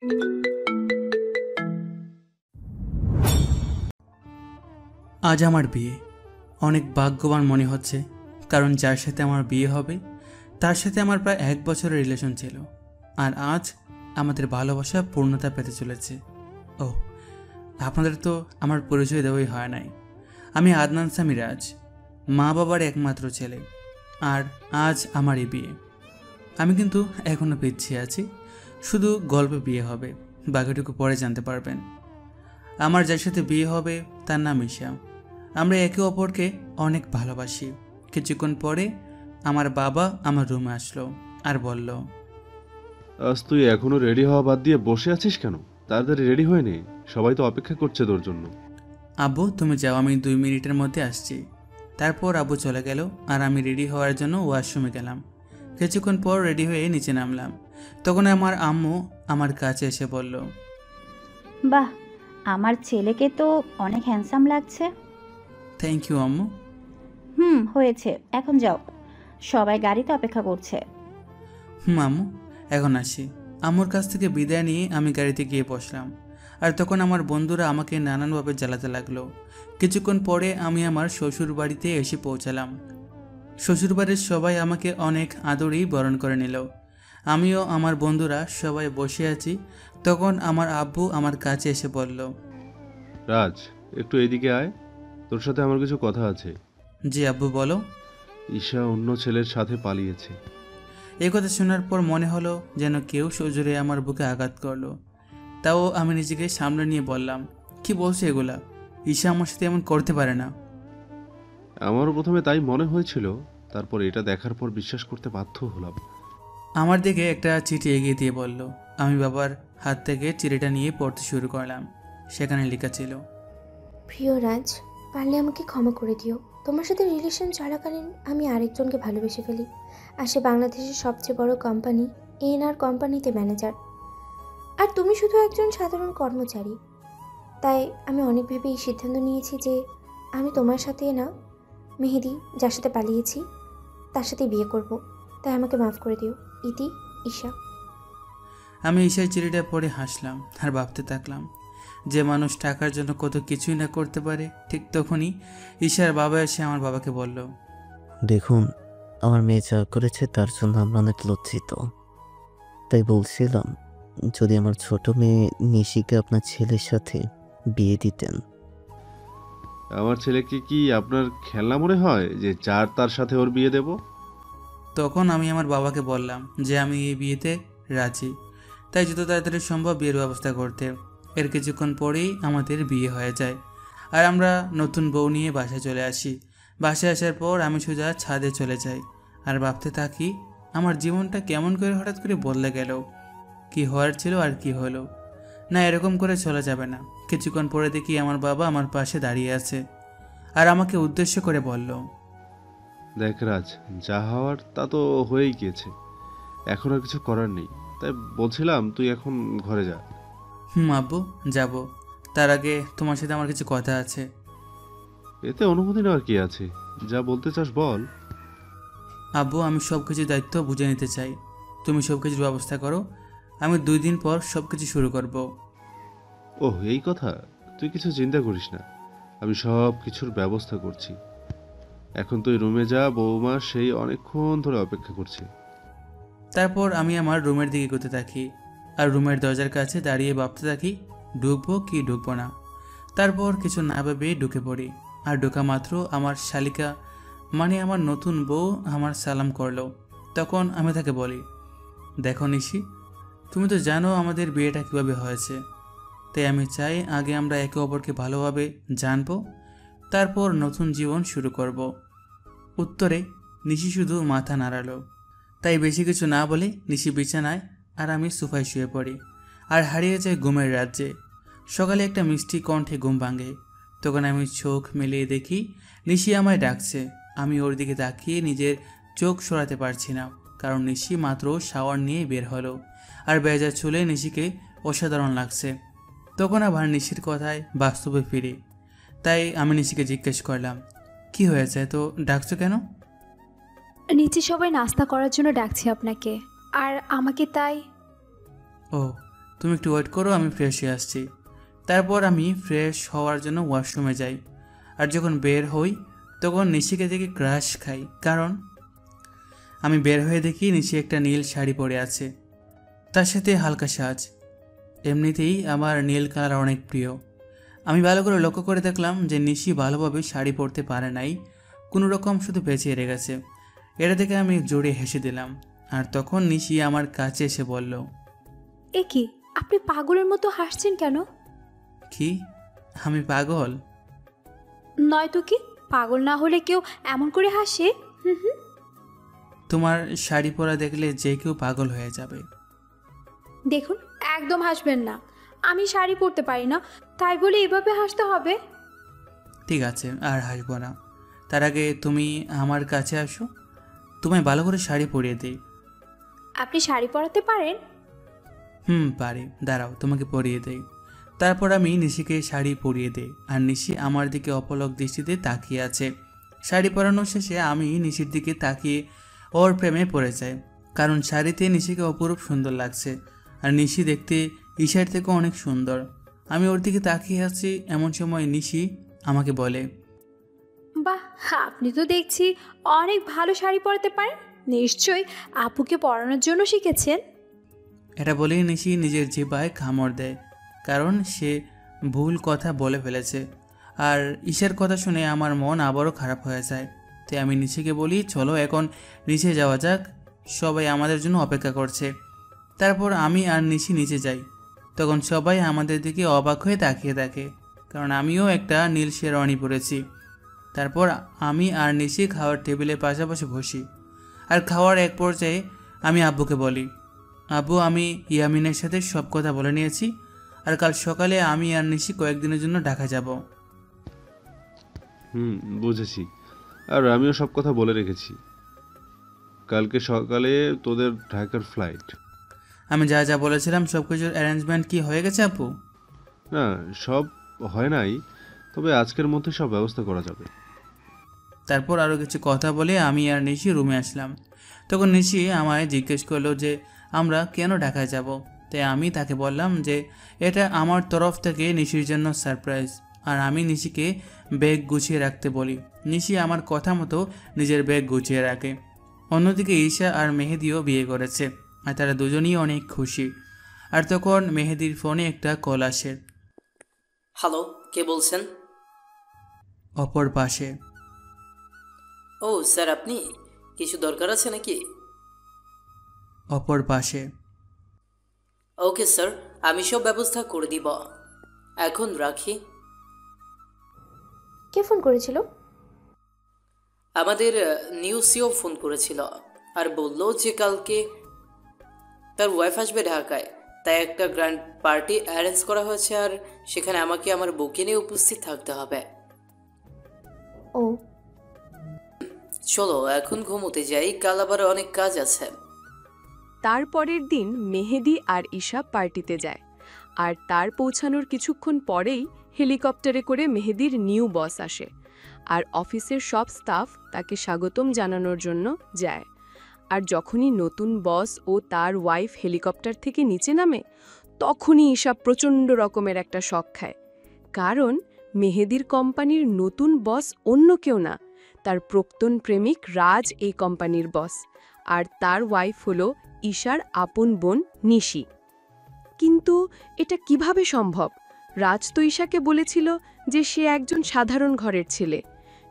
আজ আমার বিয়ে। অনেক ভাগ্যবান মনে হচ্ছে, কারণ যার সাথে আমার বিয়ে হবে তার সাথে আমার প্রায় 1 বছরের রিলেশন ছিল, আর আজ আমাদের ভালোবাসা পূর্ণতা পেতে চলেছে। ও, আপনাদের তো আমার পরিচয় দেওয়াই হয় নাই। আমি আদনান সামি রাজ, মা বাবার একমাত্র ছেলে, আর আজ আমারই বিয়ে। আমি কিন্তু এখনও পিছিয়ে আছি, শুধু গল্পে বিয়ে হবে, বাকিটুকু পরে জানতে পারবেন। আমার যার সাথে বিয়ে হবে তার নাম ঈশা। আমরা একে অপরকে অনেক ভালোবাসি। কিছুক্ষণ পরে আমার বাবা আমার রুমে আসলো আর বলল, আজ তুই এখনো রেডি হওয়া বাদ দিয়ে বসে আছিস কেন? তাড়াতাড়ি রেডি হয়ে নে, সবাই তো অপেক্ষা করছে তোর জন্য। আব্বু তুমি যাও, আমি 2 মিনিটের মধ্যে আসছি। তারপর আব্বু চলে গেল আর আমি রেডি হওয়ার জন্য ওয়াশরুমে গেলাম। কিছুক্ষণ পর রেডি হয়ে নিচে নামলাম। তখন আমার আম্মু আমার কাছে এসে বলল, বাহ, আমার ছেলেকে তো অনেক হ্যান্ডসাম লাগছে। থ্যাংক ইউ আম্মু। হয়েছে, এখন যাও, সবাই গাড়িতে অপেক্ষা করছে। আম্মু এখন আসি। আম্মুর কাছ থেকে বিদায় নিয়ে আমি গাড়িতে গিয়ে বসলাম, আর তখন আমার বন্ধুরা আমাকে নানানভাবে জ্বালাতে লাগলো। কিছুক্ষণ পরে আমি আমার শ্বশুর বাড়িতে এসে পৌঁছালাম। শ্বশুরবাড়ির সবাই আমাকে অনেক আদরেই বরণ করে নিল। আমিও আমার বন্ধুরা সবাই বসে আছি। তখন আমার আব্বু আমার কাছে এসে বলল, রাজ, একটু এদিকে আয়, তোর সাথে আমার কিছু কথা আছে। জি আব্বু বলো। ঈশা অন্য ছেলের সাথে পালিয়েছে। এই কথা শোনার পর মনে হলো যেন কেউ সজোরে আমার বুকে আঘাত করলো। তাও আমি নিজেকে সামলে নিয়ে বললাম, কি বলছো এগুলা? ঈশা আমার সাথে এমন করতে পারে না। আমারও প্রথমে তাই মনে হয়েছিল, তারপর এটা দেখার পর বিশ্বাস করতে বাধ্য হলাম। আমার দিকে একটা চিঠি এগিয়ে দিয়ে বলল। আমি বাবার হাত থেকে চিঠিটা নিয়ে পড়তে শুরু করলাম। সেখানে লেখা ছিল, প্রিয় রাজ, পারলে আমাকে ক্ষমা করে দিও। তোমার সাথে রিলেশন চলাকালীন আমি আরেকজনকে ভালোবেসে ফেলি, আর সে বাংলাদেশের সবচেয়ে বড় কোম্পানি এনআর কোম্পানিতে ম্যানেজার, আর তুমি শুধু একজন সাধারণ কর্মচারী। তাই আমি অনেক ভেবে এই সিদ্ধান্ত নিয়েছি যে আমি তোমার সাথে না, মেহেদি যার সাথে পালিয়েছি তার সাথে বিয়ে করব। তাই আমাকে মাফ করে দিও। ইতি, ঈশা। আমি ঈশার চিঠিটা পড়ে হাসলাম আর ভাবতে থাকলাম, যে মানুষ টাকার জন্য কত কিছুই না করতে পারে। ঠিক তখনই ঈশার বাবা এসে আমার বাবাকে বলল, দেখুন, আমার মেয়ে যা করেছে তার জন্য আমরা অনেক লজ্জিত। তাই বলছিলাম, যদি আমার ছোট মেয়ে নিশিকে আপনার ছেলের সাথে বিয়ে দিতেন। আমার ছেলেকে কি আপনার খেলনা মনে হয় যে যার তার সাথে ওর বিয়ে দেব? তখন আমি আমার বাবাকে বললাম যে আমি এই বিয়েতে রাজি, তাই যত তাড়াতাড়ি সম্ভব বিয়ের ব্যবস্থা করতে। এর কিছুক্ষণ পরেই আমাদের বিয়ে হয়ে যায়, আর আমরা নতুন বউ নিয়ে বাসায় চলে আসি। বাসায় আসার পর আমি সোজা ছাদে চলে যাই আর ভাবতে থাকি, আমার জীবনটা কেমন করে হঠাৎ করে বদলে গেল। কি হওয়ার ছিল আর কি হলো। না, এরকম করে চলা যাবে না। কিছুক্ষণ পরে দেখি আমার বাবা আমার পাশে দাঁড়িয়ে আছে আর আমাকে উদ্দেশ্য করে বলল, দেখ রাজ, যা হওয়ার তা তো হয়েই গিয়েছে, এখন আর কিছু করার নেই। তাই বলছিলাম তুই এখন ঘরে যা। আব্বু যাব, তার আগে তোমার সাথে আমার কিছু কথা আছে। এতে অনুমতি নেওয়ার কি আছে? যা বলতে চাস বল। আব্বু, আমি সব কিছুর দায়িত্ব বুঝে নিতে চাই। তুমি সব কিছুর ব্যবস্থা করো, আমি 2 দিন পর সব কিছু শুরু করব। ওহ, এই কথা? তুই কিছু চিন্তা করিস না, আমি সব কিছুর ব্যবস্থা করছি। এখন তুই রুমে যা, বৌমা সেই অনেকক্ষণ ধরে অপেক্ষা করছে। তারপর আমি আমার রুমের দিকে এগোতে থাকি আর রুমের দরজার কাছে দাঁড়িয়ে ভাবতে থাকি, ঢুকবো কি ঢুকবো না। তারপর কিছু না ভেবেই ঢুকে পড়ি, আর ঢোকা মাত্র আমার শালিকা মানে আমার নতুন বউ আমার সালাম করলো। তখন আমি তাকে বলি, দেখো নিশি, তুমি তো জানো আমাদের বিয়েটা কীভাবে হয়েছে, তাই আমি চাই আগে আমরা একে অপরকে ভালোভাবে জানবো, তারপর নতুন জীবন শুরু করব। উত্তরে নিশি শুধু মাথা নাড়ালো। তাই বেশি কিছু না বলে নিশি বিছানায় আর আমি সোফায় শুয়ে পড়ি আর হারিয়ে যাই ঘুমের রাজ্যে। সকালে একটা মিষ্টি কণ্ঠে ঘুম ভাঙে। তখন আমি চোখ মেলিয়ে দেখি নিশি আমায় ডাকছে। আমি ওর দিকে তাকিয়ে নিজের চোখ সরাতে পারছি না, কারণ নিশি মাত্র শাওয়ার নিয়ে বের হলো আর বেজা চুলে নিশিকে অসাধারণ লাগছে। তখন আবার নিশির কথায় বাস্তবে ফিরি। তাই আমি নিশিকে জিজ্ঞেস করলাম, কি হয়েছে, তো ডাকছো কেন? নিচে সবাই নাস্তা করার জন্য ডাকছে আপনাকে, আর আমাকে তাই। ও, তুমি একটু ওয়েট করো, আমি ফ্রেশ হয়ে আসছি। তারপর আমি ফ্রেশ হওয়ার জন্য ওয়াশরুমে যাই। আর যখন বের হই তখন নিশিকে দেখে ক্রাশ খাই, কারণ আমি বের হয়ে দেখি নিশি একটা নীল শাড়ি পরে আছে, তার সাথে হালকা সাজ। এমনিতেই আমার নীল কালার অনেক প্রিয়। আমি ভালো করে লক্ষ্য করে দেখলাম যে নিশি ভালোভাবে শাড়ি পরতে পারে নাই, কোনো রকম শুধু পেঁচিয়ে রেখেছে। এটা দেখে আমি জোরে হেসে দিলাম। আর তখন নিশি আমার কাছে এসে বলল, এ কি, আপনি পাগলের মতো হাসছেন কেন? কি আমি পাগল? নয়তো কি, পাগল না হলে কেউ এমন করে হাসে? হুম হুম। তোমার শাড়ি পরা দেখলে যে কেউ পাগল হয়ে যাবে। দেখুন, একদম হাসবেন না। আমি শাড়ি পরতে পারি না, তাই বলে এভাবে হাসতে হবে? ঠিক আছে, আর হাসবো না। তার আগে তুমি আমার কাছে আসো, তোমায় ভালো করে শাড়ি পরিয়ে দিই। আপনি শাড়ি পরাতে পারেন? পারি, দাঁড়াও তোমাকে পরিয়ে দেই। তারপর আমি নিশিকে শাড়ি পরিয়ে দেই, আর নিশি আমার দিকে অপলক দৃষ্টিতে তাকিয়ে আছে। শাড়ি পরানো শেষে আমি নিশির দিকে তাকিয়ে ওর প্রেমে পড়ে যাই, কারণ শাড়িতে নিশিকে অপরূপ সুন্দর লাগছে। আর নিশি দেখতে ঈশার থেকে অনেক সুন্দর। আমি ওর দিকে তাকিয়ে আছি, এমন সময় নিশি আমাকে বলে, বাহ, আপনি তো দেখছি অনেক ভালো শাড়ি পরাতে পারেন। নিশ্চয়ই আপুকে পরানোর জন্য শিখেছেন। এটা বলেই নিশি নিজের জিহ্বায় কামড় দেয়, কারণ সে ভুল কথা বলে ফেলেছে। আর ঈশার কথা শুনে আমার মন আবারও খারাপ হয়ে যায়। তাই আমি নিশিকে বলি, চলো এখন নিচে যাওয়া যাক, সবাই আমাদের জন্য অপেক্ষা করছে। তারপর আমি আর নিশি নিচে যাই। তখন সবাই আমাদের দিকে অবাক হয়ে তাকিয়ে থাকে, কারণ আমিও একটা নীল শেরওয়ানি পরেছি। তারপর আমি আর নিশি খাওয়ার টেবিলের পাশাপাশি বসি। আর খাওয়ার এক পর্যায়ে আমি আব্বুকে বলি, আব্বু, আমি ইয়ামিনের সাথে সব কথা বলে নিয়েছি, আর কাল সকালে আমি আর নিশি কয়েকদিনের জন্য ঢাকা যাব। বুঝেছি। আর আমিও সব কথা বলে রেখেছি। কালকে সকালে তোদের ঢাকার ফ্লাইট। আমি যা যা বলেছিলাম সব কিছুর অ্যারেঞ্জমেন্ট কি হয়ে গেছে আব্বু? না, সব হয় নাই, তবে আজকের মধ্যে সব ব্যবস্থা করা যাবে। তারপর আরও কিছু কথা বলে আমি আর নিশি রুমে আসলাম। তখন নিশি আমায় জিজ্ঞেস করলো যে আমরা কেন ঢাকায় যাব। তাই আমি তাকে বললাম যে এটা আমার তরফ থেকে নিশির জন্য সারপ্রাইজ। আর আমি নিশিকে ব্যাগ গুছিয়ে রাখতে বলি। নিশি আমার কথা মতো নিজের ব্যাগ গুছিয়ে রাখে। অন্যদিকে ঈশা আর মেহেদিও বিয়ে করেছে, আর তারা দুজনেই অনেক খুশি। আর তখন মেহেদির ফোনে একটা কল আসে। হ্যালো, কে বলছেন? অপর পাশে। ও স্যার, আপনি কিছু দরকার আছে নাকি? অপর পাশে। ওকে স্যার, আমি সব ব্যবস্থা করে দিব। এখন রাখি। কে ফোন করেছিল? আমাদের নিউ সিও ফোন করেছিল আর বলল যে কালকে তার ওয়াইফ আসবে ঢাকায়, তাই একটা গ্র্যান্ড পার্টি অ্যারেঞ্জ করা হয়েছে, আর সেখানে আমাকে আমার বউকে নিয়ে উপস্থিত থাকতে হবে। ও, চলো এখন ঘুমোতে যাই, কাল আবার অনেক কাজ আছে। তার পরের দিন মেহেদি আর ঈশা পার্টিতে যায়, আর তার পৌঁছানোর কিছুক্ষণ পরেই হেলিকপ্টারে করে মেহেদির নিউ বস আসে, আর অফিসের সব স্টাফ তাকে স্বাগতম জানানোর জন্য যায়। আর যখনই নতুন বস ও তার ওয়াইফ হেলিকপ্টার থেকে নিচে নামে, তখনই ঈশা প্রচণ্ড রকমের একটা শক খায়, কারণ মেহেদির কোম্পানির নতুন বস অন্য কেউ না, তার প্রাক্তন প্রেমিক রাজ এই কোম্পানির বস, আর তার ওয়াইফ হলো ঈশার আপন বোন নিশি। কিন্তু এটা কিভাবে সম্ভব? রাজ তো ঈশাকে বলেছিল যে সে একজন সাধারণ ঘরের ছেলে,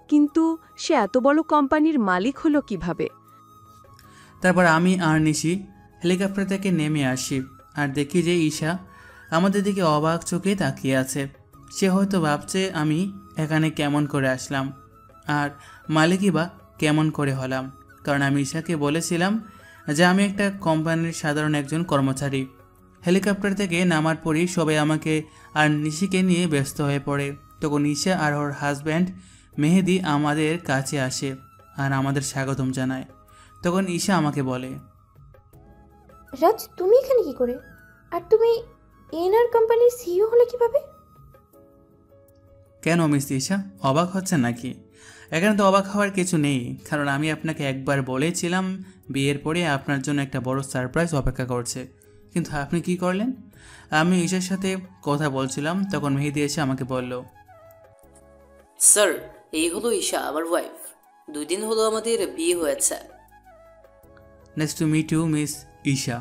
কিন্তু সে এত বড় কোম্পানির মালিক হলো কিভাবে? তারপর আমি আর নিশি হেলিকপ্টার থেকে নেমে আসি, আর দেখি যে ঈশা আমাদের দিকে অবাক চোখে তাকিয়ে আছে। সে হয়তো ভাবছে আমি এখানে কেমন করে আসলাম, আর মালিকই বা কেমন করে হলাম, কারণ আমি ঈশাকে বলেছিলাম যে আমি একটা কোম্পানির সাধারণ একজন কর্মচারী। হেলিকপ্টার থেকে নামার পরই সবাই আমাকে আর নিশিকে নিয়ে ব্যস্ত হয়ে পড়ে। তখন ঈশা আর ওর হাজব্যান্ড মেহেদি আমাদের কাছে আসে আর আমাদের স্বাগতম জানায়। তখন ঈশা আমাকে বলে, রাজ, তুমি এখানে কি করে? আর তুমি এনআর কোম্পানির সিইও হলে কিভাবে? কেন মিস ঈশা, অবাক হচ্ছে নাকি? এখানে তো অবাক হওয়ার কিছু নেই, কারণ আমি আপনাকে একবার বলেছিলাম বিয়ের পরে আপনার জন্য একটা বড় সারপ্রাইজ অপেক্ষা করছে, কিন্তু আপনি কি করলেন? আমি ঈশার সাথে কথা বলছিলাম, তখন মেহেদি এসে আমাকে বলল, স্যার, এই হলো ঈশা, আমার ওয়াইফ। 2 দিন হলো আমাদের বিয়ে হয়েছে। Nice to meet you miss Isha.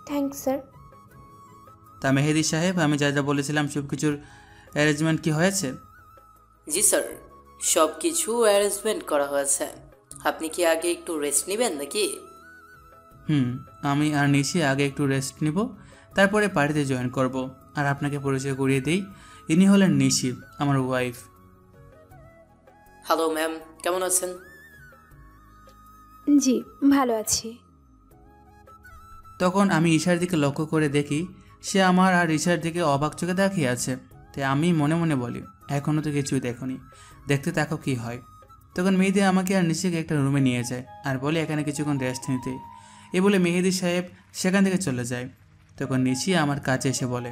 Thanks sir. তা মেহেদি সাহেব, আমি যা যা বলেছিলাম সব কিছুর অ্যারেঞ্জমেন্ট কি হয়েছে? জি স্যার, সব কিছু অ্যারেঞ্জমেন্ট করা হয়েছে। আপনি কি আগে একটু রেস্ট নেবেন নাকি? আমি আর নিশি আগে একটু রেস্ট নিব, তারপরে পার্টিতে জয়েন করব। আর আপনাকে পরিচয় করিয়ে দিই, ইনি হলেন নিশি, আমার ওয়াইফ। হ্যালো ম্যাম, কেমন আছেন? জি, ভালো আছি। তখন আমি ঈশার দিকে লক্ষ্য করে দেখি সে আমার আর ঈশার দিকে অবাক চোখে তাকিয়ে আছে। তাই আমি মনে মনে বলি, এখনও তো কিছুই দেখনি, দেখতে তাকাও কি হয়। তখন মেহেদি আমাকে আর নিশিকে একটা রুমে নিয়ে যায় আর বলে এখানে কিছুক্ষণ রেস্ট নিতে। এ বলে মেহেদি সাহেব সেখান থেকে চলে যায়। তখন নিশি আমার কাছে এসে বলে,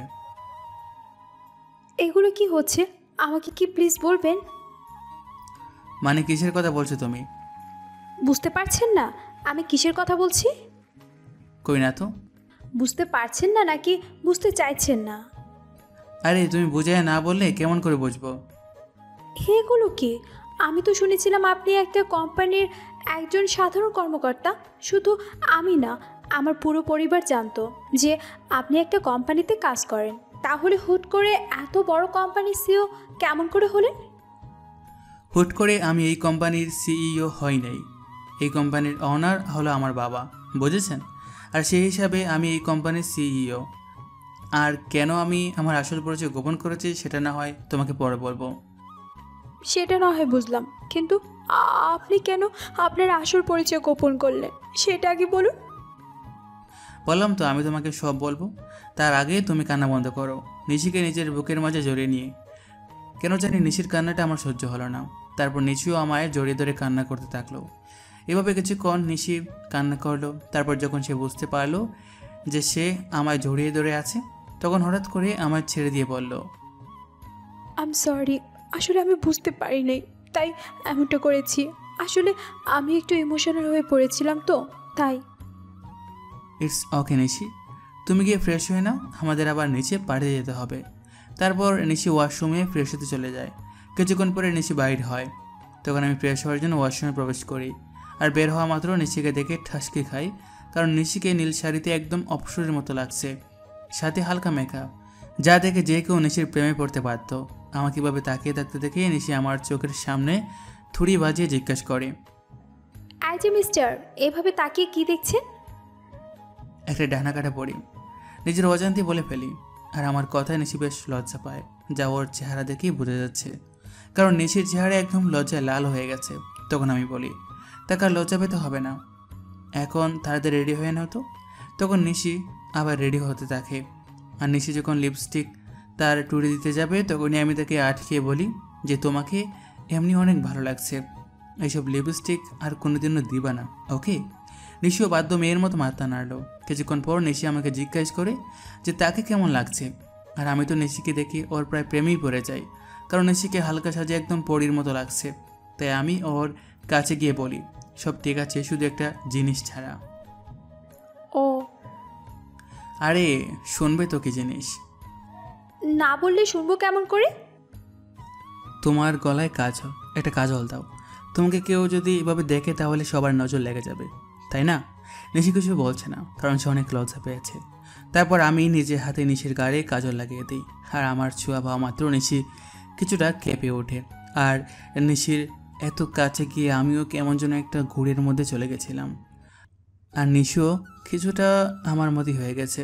এগুলো কি হচ্ছে আমাকে কি প্লিজ বলবেন? মানে কিসের কথা বলছো তুমি? বুঝতে পারছেন না আমি কিসের কথা বলছি? কই না তো। বুঝতে পারছেন না নাকি বুঝতে চাইছেন না? আরে তুমি বুঝায় না বললে কেমন করে বুঝবো? এগুলো কি? আমি তো শুনেছিলাম আপনি একটা কোম্পানির একজন সাধারণ কর্মকর্তা। শুধু আমি না, আমার পুরো পরিবার জানতো যে আপনি একটা কোম্পানিতে কাজ করেন। তাহলে হুট করে এত বড় কোম্পানির সিইও কেমন করে হলেন? হুট করে আমি এই কোম্পানির সিইও হই নাই। এই কোম্পানির অনার হলো আমার বাবা, বুঝেছেন? আর সেই হিসাবে আমি এই কোম্পানির সিইও। আর কেন আমি আমার আসল পরিচয় গোপন করেছি সেটা না হয় তোমাকে পরে বলবো। সেটা না হয় বুঝলাম, কিন্তু আপনি কেন আপনার আসল পরিচয় গোপন করলেন সেটা আগে বলুন। বললাম তো আমি তোমাকে সব বলবো, তার আগে তুমি কান্না বন্ধ করো। নিশিকে নিজের বুকের মাঝে জড়িয়ে নিয়ে, কেন জানি নিশির কান্নাটা আমার সহ্য হলো না। তারপর নিশিও আমায় জড়িয়ে ধরে কান্না করতে থাকলো। এভাবে কিছুক্ষণ নিশি কান্না করলো। তারপর যখন সে বুঝতে পারলো যে সে আমায় জড়িয়ে ধরে আছে, তখন হঠাৎ করে আমায় ছেড়ে দিয়ে বলল, আই এম সরি, আসলে আমি বুঝতে পারি নাই, তাই এমনটা করেছি। আসলে আমি একটু ইমোশনাল হয়ে পড়েছিলাম তো তাই। ইটস ওকে নিশি, তুমি গিয়ে ফ্রেশ হয়ে নাও, আমাদের আবার নিচে পাড়ে যেতে হবে। তারপর নিশি ওয়াশরুমে ফ্রেশ হতে চলে যায়। কিছুক্ষণ পরে নিশি বাইর হয়। তখন আমি ফ্রেশ হওয়ার জন্য ওয়াশরুমে প্রবেশ করি। আর বের হওয়া মাত্র নিশিকে দেখে ঠাসকে খাই, কারণ নিশিকে নীল শাড়িতে একদম অপসরের মতো লাগছে, সাথে হালকা মেকআপ, যা দেখে যে কেউ নিশির প্রেমে পড়তে পারত। আমাকে কীভাবে তাকিয়ে থাকতে দেখে নিশি আমার চোখের সামনে থুড়ি বাজিয়ে জিজ্ঞেস করে, আই যে মিস্টার, এভাবে তাকিয়ে কি দেখছেন? একটা ডানা কাটা পড়ি, নিজের অজান্তে বলে ফেলি। আর আমার কথায় নিশি বেশ লজ্জা পায়, যা ওর চেহারা দেখেই বোঝা যাচ্ছে, কারণ নিশির চেহারা একদম লজ্জায় লাল হয়ে গেছে। তখন আমি বলি, তাকে আর লজ্জা পেতে হবে না, এখন তাড়াতাড়ি রেডি হয়ে নাও তো। তখন নিশি আবার রেডি হতে থাকে। আর নিশি যখন লিপস্টিক তার টুড়ি দিতে যাবে, তখনই আমি তাকে আটকে বলি যে তোমাকে এমনি অনেক ভালো লাগছে, এইসব লিপস্টিক আর কোনোদিনও দিবা না, ওকে? নিশিও বাধ্য মেয়ের মতো মাথা নাড়লো। কিছুক্ষণ পর নিশি আমাকে জিজ্ঞাসা করে যে তাকে কেমন লাগছে। আর আমি তো নিশিকে দেখি ওর প্রায় প্রেমেই পড়ে যাই, কারণ নিশিকে হালকা সাজে একদম পরীর মতো লাগছে। তাই আমি ওর কাছে গিয়ে বলি, সব ঠিক আছে, শুধু একটা জিনিস ছাড়া। ও, আরে শুনবে তো কি জিনিস? না বললে শুনবো কেমন করে? তোমার গলায় কাজল, একটা কাজল দাও। তোমাকে কেউ যদি এভাবে দেখে তাহলে সবার নজর লেগে যাবে, তাই না? নিশি কিছু বলছে না, কারণ সে অনেক লজ্জা পেয়েছে। তারপর আমি নিজের হাতে নিশির গায়ে কাজল লাগিয়ে দিই। আর আমার ছোঁয়া পাওয়া মাত্র নিশি কিছুটা কেঁপে ওঠে। আর নিশির এত কাছে গিয়ে আমিও কেমন যেন একটা ঘুরের মধ্যে চলে গেছিলাম। আর নিশিও কিছুটা আমার মতোই হয়ে গেছে।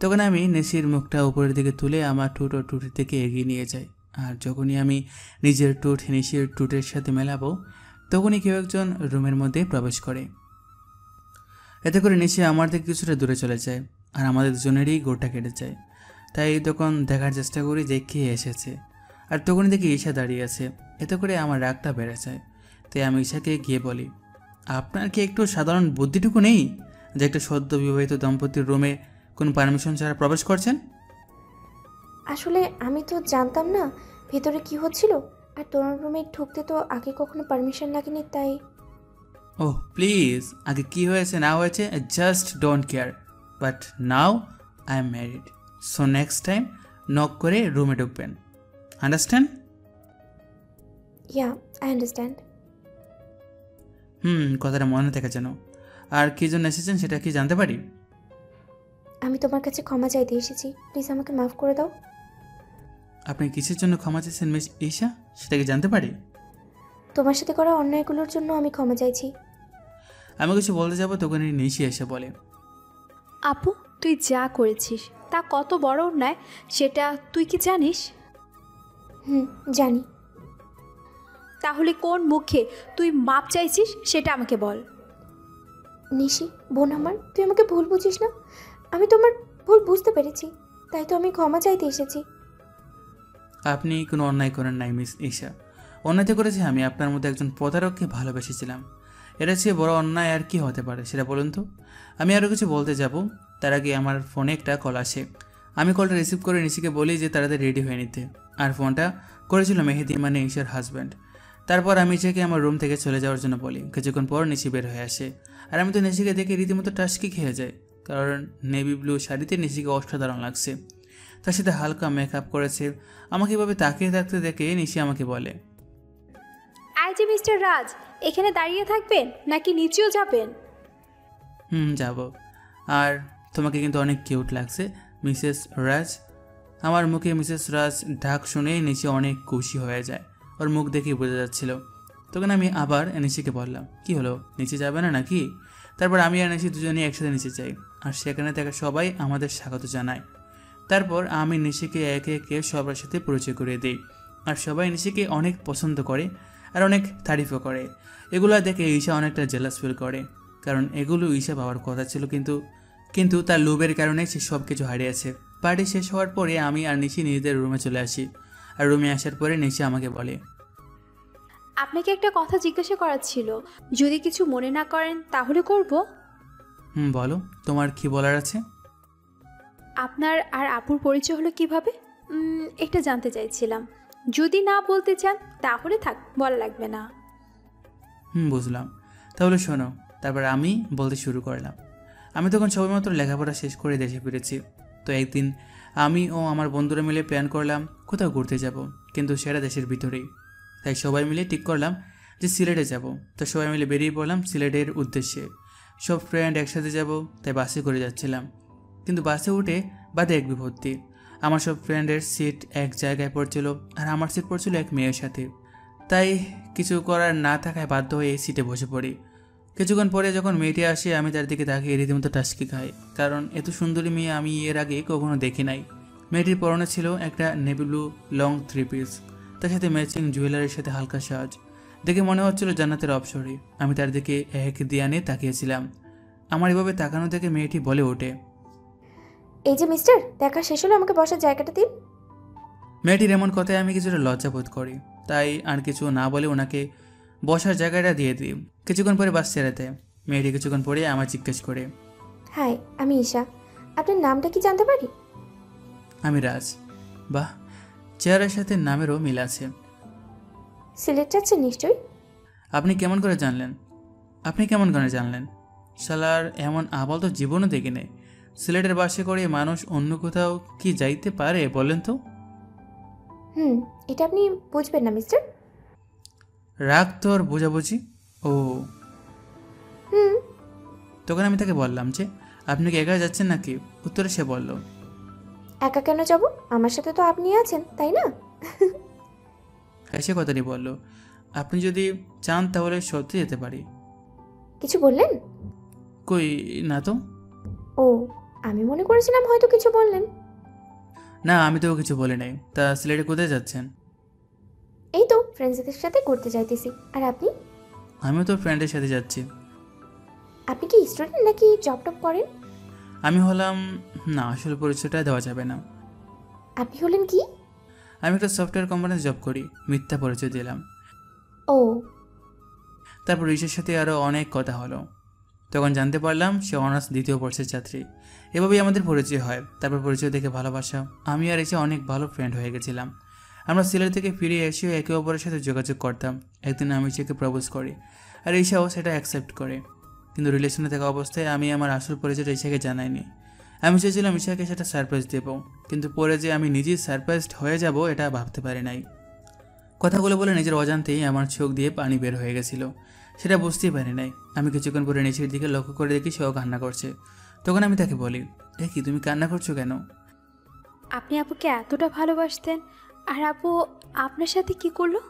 তখন আমি নিশির মুখটা উপরের দিকে তুলে আমার ঠোঁট ও টুটির দিকে এগিয়ে নিয়ে যাই। আর যখনই আমি নিজের ঠোঁট নিশির ঠোঁটের সাথে মেলাবো, তখনই কেউ একজন রুমের মধ্যে প্রবেশ করে। এতে করে নিশি আমার থেকে কিছুটা দূরে চলে যায় আর আমাদের দুজনেরই গোড়টা কেটে যায়। তাই তখন দেখার চেষ্টা করি যে কে এসেছে। আর তখনই দেখি ঈশা দাঁড়িয়ে আছে। এতে করে আমার রাগটা বেড়ে যায়। তাই আমি ঈশাকে গিয়ে বলি, আপনার কি একটু সাধারণ বুদ্ধিটুকু নেই যে একটা সদ্য বিবাহিত দম্পতির রুমে কোনো পারমিশন ছাড়া প্রবেশ করছেন? আসলে আমি তো জানতাম না ভেতরে কি হচ্ছিল, আর তোমার রুমে ঢুকতে তো আগে কখনো পারমিশন লাগেনি, তাই। ওহ প্লিজ, আগে কি হয়েছে না হয়েছে just don't care, but now I am married. So next time knock করে রুমে ঢুকবেন, আন্ডারস্ট্যান্ড? Yeah, I understand. কথাটা মনে থাকে যেন। আর কী জন্য এসেছেন সেটা কি জানতে পারি? আমি তোমার কাছে ক্ষমা চাইতে এসেছি, প্লিজ আমাকে মাফ করে দাও। আপনি কিসের জন্য ক্ষমা চেয়েছেন মিস ঈশা, সেটা কি জানতে পারি? তোমার সাথে করা অন্যায়গুলোর জন্য আমি ক্ষমা চাইছি। আমি কিছু বলতে যাবো তখন নিশি এসে বলে, আপু, তুই যা করেছিস তা কত বড় অন্যায় সেটা তুই কি জানিস? জানি। তাহলে কোন মুখে তুই মাপ চাইছিস সেটা আমাকে বল। নিশি বোন আমার, তুই আমাকে ভুল বুঝিস না। আমি তোমার ভুল বুঝতে পেরেছি, তাই তো আমি ক্ষমা চাইতে এসেছি। আপনি কোনো অন্যায় করেন নাই মিস ঈশা। অন্যায়তে করেছি আমি আপনার মধ্যে একজন প্রতারককে ভালোবেসেছিলাম। এটা চেয়ে বড় অন্যায় আর কি হতে পারে সেটা বলুন তো। আমি আরও কিছু বলতে যাব, তার আগে আমার ফোনে একটা কল আসে। আমি কলটা রিসিভ করে নিশিকে বলি যে তাড়াতাড়ি রেডি হয়ে নিতে। আর ফোনটা করেছিল মেহেদি, মানে ঈশার হাজব্যান্ড। তারপর আমি ইশাকে আমার রুম থেকে চলে যাওয়ার জন্য বলি। কিছুক্ষণ পর নিশি বের হয়ে আসে, আর আমি তো নিশিকে দেখে রীতিমতো টাস্কি খেয়ে যাই, কারণ নেভি ব্লু শাড়িতে নিশিকে অসাধারণ লাগছে। তার সাথে হালকা মেকআপ করেছে। আমাকে এভাবে তাকিয়ে থাকতে দেখে নিশি আমাকে বলে, এই যে মিস্টার রাজ, এখানে দাঁড়িয়ে থাকবেন নাকি নিচেও যাবেন? যাব। আর তোমাকে কিন্তু অনেক কিউট লাগছে মিসেস রাজ। আমার মুখে মিসেস রাজ ডাক শুনে নিশি অনেক খুশি হয়ে যায়, ওর মুখ দেখেই বোঝা যাচ্ছিল। তখন আমি আবার নিশিকে বললাম, কি হলো, নিচে যাবে না নাকি? তারপর আমি আর নিশি দুজনেই একসাথে নিচে যাই, আর সেখানে থাকা সবাই আমাদের স্বাগত জানায়। তারপর আমি নিশিকে একে একে সবার সাথে পরিচয় করিয়ে দিই, আর সবাই নিশিকে অনেক পছন্দ করে আর অনেক তারিফও করে। এগুলো দেখে ঈশা অনেকটা জেলাস ফিল করে, কারণ এগুলো ঈশা পাওয়ার কথা ছিল, কিন্তু তার লোভের কারণে সে সব কিছু হারিয়েছে। পার্টি শেষ হওয়ার পরে আমি আর নিশি নিজেদের রুমে চলে আসি। আর রুমে আসার পরে নিশি আমাকে বলে, আপনাকে একটা কথা জিজ্ঞাসা করার ছিল, যদি কিছু মনে না করেন তাহলে করব। বলো, তোমার কি বলার আছে? আপনার আর আপুর পরিচয় হলো কিভাবে, এটা জানতে চাইছিলাম। যদি না বলতে চান তাহলে থাক, বলা লাগবে না। বুঝলাম, তাহলে শোনো। তারপর আমি বলতে শুরু করলাম। আমি তখন সবেমাত্র লেখাপড়া শেষ করে দেশে ফিরেছি। তো একদিন আমি ও আমার বন্ধুরা মিলে প্ল্যান করলাম কোথাও ঘুরতে যাব, কিন্তু সেটা দেশের ভিতরেই। তাই সবাই মিলে ঠিক করলাম যে সিলেটে যাব। তো সবাই মিলে বেরিয়ে পড়লাম সিলেটের উদ্দেশ্যে। সব ফ্রেন্ড একসাথে যাব, তাই বাসে করে যাচ্ছিলাম। কিন্তু বাসে উঠে বাদে এক বিপত্তি। আমার সব ফ্রেন্ডের সিট এক জায়গায় পড়ছিল, আর আমার সিট পড়ছিল এক মেয়ের সাথে। তাই কিছু করার না থাকায় বাধ্য হয়ে এই সিটে বসে পড়ি। কিছুক্ষণ পরে যখন মেয়েটি আসে, আমি তার দিকে তাকিয়ে রীতিমতো টাস্কি খাই, কারণ এত সুন্দরী মেয়ে আমি এর আগে কখনো দেখি নাই। মেয়েটির পরনে ছিল একটা নেভি ব্লু লং 3 পিস, তার সাথে ম্যাচিং জুয়েলারির সাথে হালকা সাজ। দেখে মনে হচ্ছিল জান্নাতের অপসরী। আমি তার দিকে এক দিয়ানে তাকিয়েছিলাম। আমার এভাবে তাকানো দেখে মেয়েটি বলে ওঠে, এই যে মিস্টার, দেখা শেষ হলো, আমাকে বসার জায়গাটা দিন। মেয়েটির এমন কথায় আমি কিছুটা লজ্জা বোধ করি, তাই আর কিছু না বলে ওনাকে বসার জায়গাটা দিয়ে দিই। কিছুক্ষণ পরে বাস ছেড়ে দেয়। মেয়েটি কিছুক্ষণ পরে আমার জিজ্ঞেস করে, হাই, আমি ঈশা। আপনার নামটা কি জানতে পারি? আমি রাজ। বাহ, চেহারার সাথে নামেরও মিল আছে। সিলেট যাচ্ছেন নিশ্চয়ই? আপনি কেমন করে জানলেন? শালার এমন আবল তো জীবনও দেখি নেই। সিলেটের বাসে করে মানুষ অন্য কোথাও কি যাইতে পারে বলেন তো? এটা আপনি বুঝবেন না মিস্টার। রাগ তোর বোঝাবুঝি। ও, তখন আমি তাকে বললাম যে আপনি কি একা যাচ্ছেন নাকি? উত্তরে সে বলল, একা কেন যাব, আমার সাথে তো আপনি আছেন, তাই না? সে কথাটি বলল, আপনি যদি চান তাহলে সত্যি যেতে পারি। কিছু বললেন? কই না তো। ও, আমি মনে করেছিলাম হয়তো কিছু বললেন। না, আমি তো কিছু বলি নাই। তা সিলেটে কোথায় যাচ্ছেন? এই তো ফ্রেন্ডসদের সাথে ঘুরতে যাইতেছি। আর আপনি? আমিও তো ফ্রেন্ডের সাথে যাচ্ছি। আপনি কি স্টুডেন্ট নাকি জব টপ করেন? আমি হলাম, না আসলে পরিচয়টা দেওয়া যাবে না। আপনি হলেন কি? আমি একটা সফটওয়্যার কোম্পানিতে জব করি। মিথ্যা পরিচয় দিলাম। ও, তারপর ঋষির সাথে আরও অনেক কথা হলো। তখন জানতে পারলাম সে অনার্স 2য় বর্ষের ছাত্রী। এভাবেই আমাদের পরিচয় হয়। তারপর পরিচয় দেখে ভালোবাসা। আমি আর এসে অনেক ভালো ফ্রেন্ড হয়ে গেছিলাম। আমরা সিলেট থেকে ফিরে এসেও একে অপরের সাথে যোগাযোগ করতাম। একদিন আমি ইশাকে প্রপোজ করি, আর ঈশাও সেটা অ্যাকসেপ্ট করে। কিন্তু রিলেশনে থাকা অবস্থায় আমি আমার আসল পরিচয়টা ঈশাকে জানাইনি। আমি চেয়েছিলাম ঈশাকে সেটা সারপ্রাইজ দেব, কিন্তু পরে যে আমি নিজেই সারপ্রাইজড হয়ে যাব এটা ভাবতে পারি নাই। কথাগুলো বলে নিজের অজান্তেই আমার চোখ দিয়ে পানি বের হয়ে গেছিল, সেটা বুঝতেই পারি নাই। আমি কিছুক্ষণ পরে নিশির দিকে লক্ষ্য করে দেখি সেও কান্না করছে। তখন আমি তাকে বলি, এ কি, তুমি কান্না করছো কেন? আপনি আপুকে এতটা ভালোবাসতেন, আর আপু আপনার সাথে কি করলো?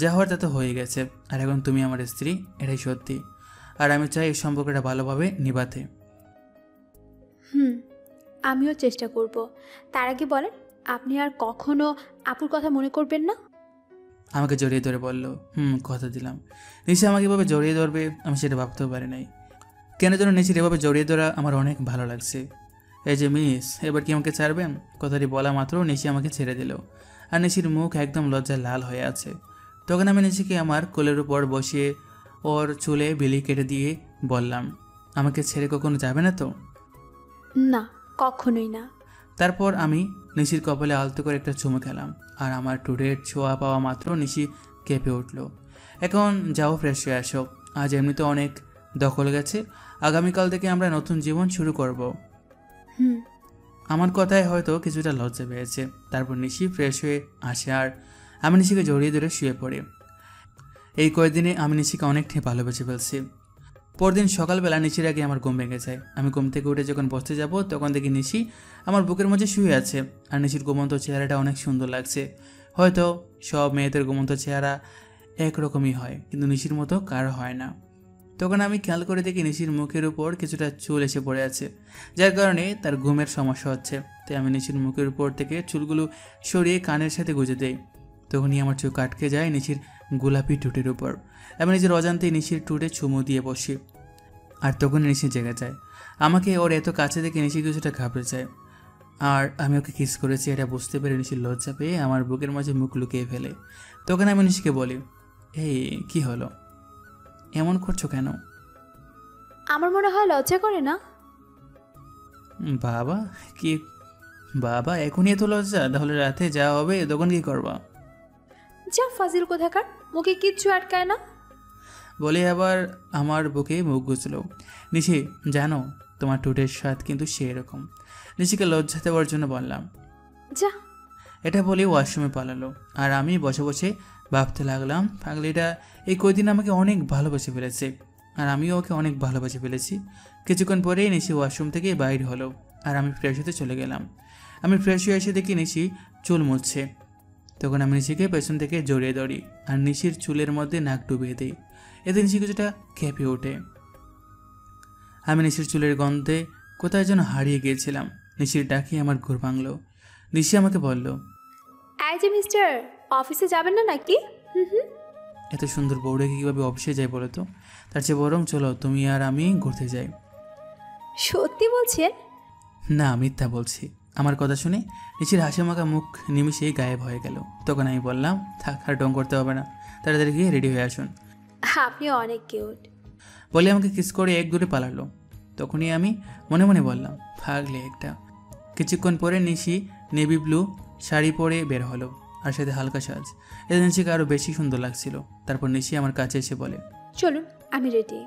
যা হওয়ার তা তো হয়ে গেছে, আর এখন তুমি আমার স্ত্রী, এটাই সত্যি। আর আমি চাই এই সম্পর্কটা ভালোভাবে নিভাতে। আমিও চেষ্টা করব। তার আগে বলেন, আপনি আর কখনো আপুর কথা মনে করবেন না? আমাকে জড়িয়ে ধরে বলল, কথা দিলাম। নিশি আমাকে এভাবে জড়িয়ে ধরবে আমি সেটা ভাবতেও পারি নাই। কেন যেন নিশির এভাবে জড়িয়ে ধরা আমার অনেক ভালো লাগছে। এই যে মিস, এবার কি আমাকে ছাড়বেন? কথাটি বলা মাত্র নিশি আমাকে ছেড়ে দিল, আর নিশির মুখ একদম লজ্জায় লাল হয়ে আছে। তখন আমি নিশিকে আমার কোলের উপর বসিয়ে ওর চুলে বিলি কেটে দিয়ে বললাম, আমাকে ছেড়ে কখনো যাবে না তো? না, কখনোই না। তারপর আমি নিশির কপালে আলতো করে একটা চুমু খেলাম, আর আমার টুডের ছোঁয়া পাওয়া মাত্র নিশি কেঁপে উঠল। এখন যাও, ফ্রেশ হয়ে আসো, আজ এমনিতে অনেক দখল গেছে, আগামীকাল থেকে আমরা নতুন জীবন শুরু করব। আমার কথায় হয়তো কিছুটা লজ্জা পেয়েছে। তারপর নিশি ফ্রেশ হয়ে আসে, আর আমি নিশিকে জড়িয়ে ধরে শুয়ে পড়ি। এই কয়েকদিনে আমি নিশিকে অনেকটাই ভালোবেসে ফেলছি। পরদিন সকালবেলা নিশির আগে আমার ঘুম ভেঙে যায়। আমি ঘুম থেকে উঠে যখন বসতে যাব তখন দেখি নিশি আমার বুকের মধ্যে শুয়ে আছে, আর নিশির ঘুমন্ত চেহারাটা অনেক সুন্দর লাগছে। হয়তো সব মেয়েদের ঘুমন্ত চেহারা একরকমই হয়, কিন্তু নিশির মতো কারো হয় না। তখন আমি খেয়াল করে দেখি নিশির মুখের উপর কিছুটা চুল এসে পড়ে আছে, যার কারণে তার ঘুমের সমস্যা হচ্ছে। তাই আমি নিশির মুখের উপর থেকে চুলগুলো সরিয়ে কানের সাথে গুঁজে দেই। তখনই আমার চোখ আটকে যায় নিশির গোলাপি টুটের উপর। আমি নিজের অজান্তেই নিশির টুটে চুমু দিয়ে বসি, আর তখন নিশি জেগে যায়। আমাকে ওর এত কাছে দেখে নিশি কিছুটা ঘাবড়ে যায়, আর আমি ওকে কিস করেছি এটা বুঝতে পেরে নিশির লজ্জা পেয়ে আমার বুকের মাঝে মুখ লুকিয়ে ফেলে। তখন আমি নিশিকে বলি, এই কি হলো, এমন করছো কেন? আমার মনে হয় লজ্জা করে না। বাবা কি বাবা, এখনই এত লজ্জা? তাহলে রাতে যা হবে তখন কি করবা? যা ফাজিল কোথাকার, মুখে কিচ্ছু আটকায় না। বলে আবার আমার বুকে মুখ গুছল। নিশি জানো, তোমার টুটের স্বাদ কিন্তু সেরকম। নিশিকে লজ্জা দেওয়ার জন্য বললাম। যা। এটা বলে ওয়াশরুমে পালালো, আর আমি বসে বসে ভাবতে লাগলাম, পাগলিটা এই কয়দিন আমাকে অনেক ভালোবেসে ফেলেছে, আর আমিও ওকে অনেক ভালোবেসে ফেলেছি। কিছুক্ষণ পরেই নিশি ওয়াশরুম থেকে বাইর হলো, আর আমি ফ্রেশ হতে চলে গেলাম। আমি ফ্রেশ হয়ে এসে দেখি নিশি চুল মুছছে। তখন আমি নিশিকে পেছন থেকে জড়িয়ে ধরি, আর নিশির চুলের মধ্যে নাক ডুবিয়ে দিই। এতে নিশি কিছুটা খেপে ওঠে। আমি নিশির চুলের গন্ধে কোথায় যেন হারিয়ে গিয়েছিলাম। নিশির ডাকে আমার ঘুর ভাঙল। নিশি আমাকে বলল, এই যে মিস্টার, অফিসে যাবেন না নাকি? এত সুন্দর বউটাকে কীভাবে অফিসে যায় বলো তো? তার চেয়ে বরং চলো তুমি আর আমি ঘুরতে যাই। সত্যি বলছেন? না, মিথ্যা বলছি। আমার কথা শুনে নিশির হাসিমাখা মুখ নিমিষেই গায়েব হয়ে গেল। তখন আমি বললাম, থাক, আর ঢং করতে হবে না, তাড়াতাড়ি গিয়ে রেডি হয়ে আসুন। আপনি অনেক কিউট বলে আমাকে কিস করে এক দূরে পালালো। তখনই আমি মনে মনে বললাম, ভাগলে একটা। কিছুক্ষণ পরে নিশি নেভি ব্লু শাড়ি পরে বের হলো, আর সাথে হালকা সাজ। এতে নিশিকে আরও বেশি সুন্দর লাগছিল। তারপর নিশি আমার কাছে এসে বলে, চলুন, আমি রেডি।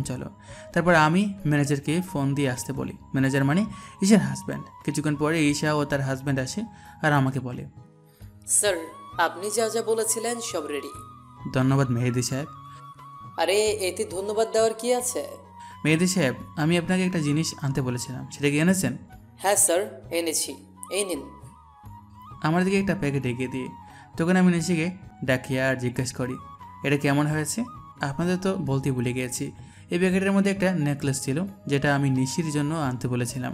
চলো। তারপর আমি ম্যানেজারকে ফোন দিয়ে আসতে বলি। ম্যানেজার মানে ঈশার হাজব্যান্ড। কিছুক্ষণ পরে ঈশা ও তার হাজব্যান্ড আসে, আর আমাকে বলে, স্যার, আপনি যা যা বলেছিলেন সব রেডি। ধন্যবাদ মেহেদি সাহেব। আরে এতে ধন্যবাদ দেওয়ার কি আছে? মেহেদি সাহেব, আমি আপনাকে একটা জিনিস আনতে বলেছিলাম, সেটা কি এনেছেন? হ্যাঁ স্যার, এনেছি, এই নিন। আমার দিকে একটা প্যাকেট এগিয়ে দিয়ে তখন আমি নিশিকে ডাকি আর জিজ্ঞেস করি, এটা কেমন হয়েছে? আপনাদের তো বলতেই ভুলে গিয়েছি, এই প্যাকেটের মধ্যে একটা নেকলেস ছিল, যেটা আমি নিশির জন্য আনতে বলেছিলাম।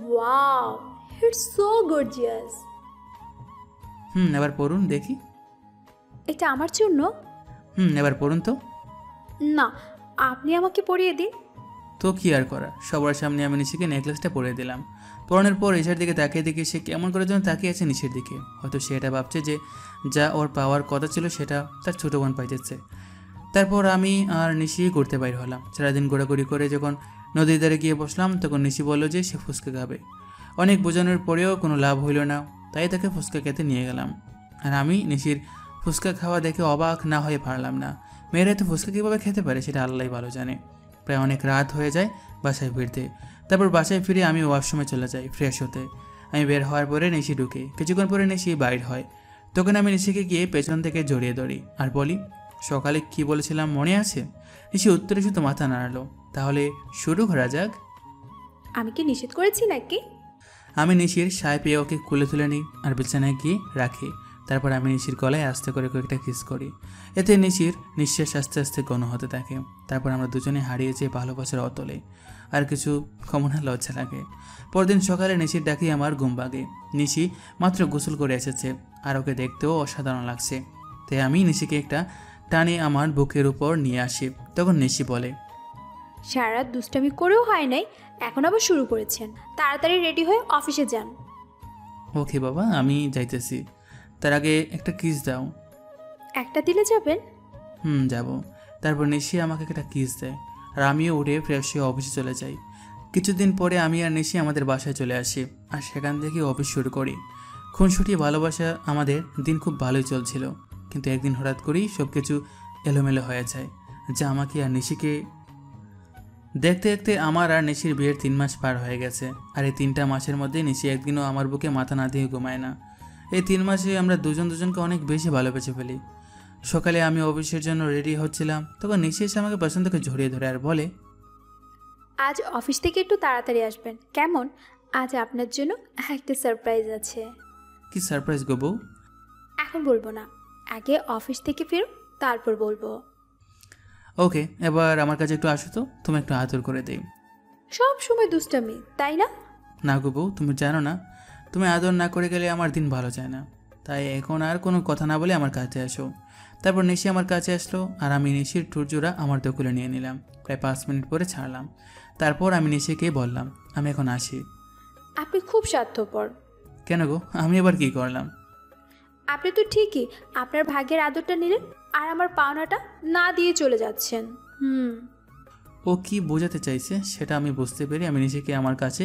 Wow, it's so gorgeous. এবার পড়ুন দেখি। এটা আমার জন্য? এবার পড়ুন তো। না, আপনি আমাকে পরিয়ে দিন। তো কি আর করা, সবার সামনে আমি নিশিকে নেকলেসটা পরিয়ে দিলাম। পরানোর পর ঈশার দিকে তাকিয়ে দেখি সে কেমন করে যেন তাকিয়ে আছে নিশির দিকে। হয়তো সে এটা ভাবছে যে যা ওর পাওয়ার কথা ছিল সেটা তার ছোটো বোন পাইতেছে। তারপর আমি আর নিশি ঘুরতে বাইর হলাম। সারাদিন ঘোরাঘুরি করে যখন নদীর ধারে গিয়ে বসলাম তখন নিশি বলল যে সে ফুচকা খাবে। অনেক বোঝানোর পরেও কোনো লাভ হইল না, তাই তাকে ফুচকা খেতে নিয়ে গেলাম। আর আমি নিশির ফুচকা খাওয়া দেখে অবাক না হয়ে পারলাম না। মেয়েরা তো ফুচকা কীভাবে খেতে পারে সেটা আল্লাহই ভালো জানে। প্রায় অনেক রাত হয়ে যায় বাসায় ফিরতে। তারপর বাসায় ফিরে আমি ওয়াশরুমে চলে যাই ফ্রেশ হতে। আমি বের হওয়ার পরে নিশি ঢুকে, কিছুক্ষণ পরে নিশি বাইর হয়। তখন আমি নিশিকে গিয়ে পেছন থেকে জড়িয়ে ধরি আর বলি, সকালে কি বলেছিলাম মনে আছে? নিশি উত্তরে শুধু মাথা নাড়ালো। তাহলে শুরু করা যাক। আমি কি নিষেধ করেছি নাকি? আমি নিশির সায় পেয়ে ওকে কুলে তুলে নিই আর বিছানায় গিয়ে রাখি। তারপর আমি নিশির গলায় আস্তে করে কয়েকটা কিস করি। এতে নিশির নিঃশ্বাস আস্তে আস্তে ঘন হতে থাকে। তারপর আমরা দুজনে হারিয়ে যেয়ে ভালোবাসার অতলে। আর কিছু কমনা লজ্জা লাগে। পরদিন সকালে নিশির ডাকি আমার ঘুম ভাঙে। নিশি মাত্র গোসল করে এসেছে আর ওকে দেখতেও অসাধারণ লাগছে। তাই আমি নিশিকে একটা টানে আমার বুকের উপর নিয়ে আসি। তখন নিশি বলে, সারা রাত দুষ্টামি করেও হয় নাই, এখন আবার শুরু করেছেন। তাড়াতাড়ি রেডি হয়ে অফিসে যান। ওকে বাবা, আমি যাইতেছি। তার আগে একটা কিস দাও। একটা দিলে যাবেন? যাব। তারপর নিশি আমাকে একটা কিস দেয় আর আমিও উঠে ফ্রেশ হয়ে অফিসে চলে যাই। কিছুদিন পরে আমি আর নিশি আমাদের বাসায় চলে আসি আর সেখান থেকে অফিস শুরু করি। খুনসুটি ভালোবাসা আমাদের দিন খুব ভালোই চলছিল, কিন্তু একদিন হঠাৎ করেই সব কিছু এলোমেলো হয়ে যায়, যা আমাকে আর নিশিকে দেখতে দেখতে আমার আর নিশির বিয়ের 3 মাস পার হয়ে গেছে। আর এই 3টা মাসের মধ্যে নিশি একদিনও আমার বুকে মাথা না দিয়ে ঘুমায় না। এই 3 মাসে আমরা দুজনকে অনেক বেশি ভালোবেসে ফেলি। সকালে আমি অফিসের জন্য রেডি হচ্ছিলাম, তখন নিশি এসে আমাকে পেছন থেকে জড়িয়ে ধরে আর বলে, আজ অফিস থেকে একটু তাড়াতাড়ি আসবেন কেমন? আজ আপনার জন্য একটা সারপ্রাইজ আছে। কি সারপ্রাইজ গো বউ? এখন বলবো না, আগে অফিস থেকে ফিরুন, তারপর বলবো। ওকে, এবার আমার কাছে একটু আসো তো, তুমি একটু আদর করে দেই। সব সময় দুষ্টামি, তাই না? না গো বউ, তুমি জানো না, তুমি আদর না করে গেলে আমার দিন ভালো যায় না। তাই এখন আর কোনো কথা না বলে আমার কাছে আসো। তারপর নিশি আমার কাছে আসলো আর আমি নিশির টুরজোড়া আমার দখলে নিয়ে নিলাম। প্রায় 5 মিনিট পরে ছাড়লাম। তারপর আমি নিশিকে বললাম, আমি এখন আসি। আপনি খুব স্বার্থপর। কেন গো, আমি এবার কি করলাম? আপনি তো ঠিকই আপনার ভাগ্যের আদরটা নিলেন আর আমার পাওনাটা না দিয়ে চলে যাচ্ছেন। ও কি বোঝাতে চাইছে সেটা আমি বুঝতে পেরে আমি নিশিকে আমার কাছে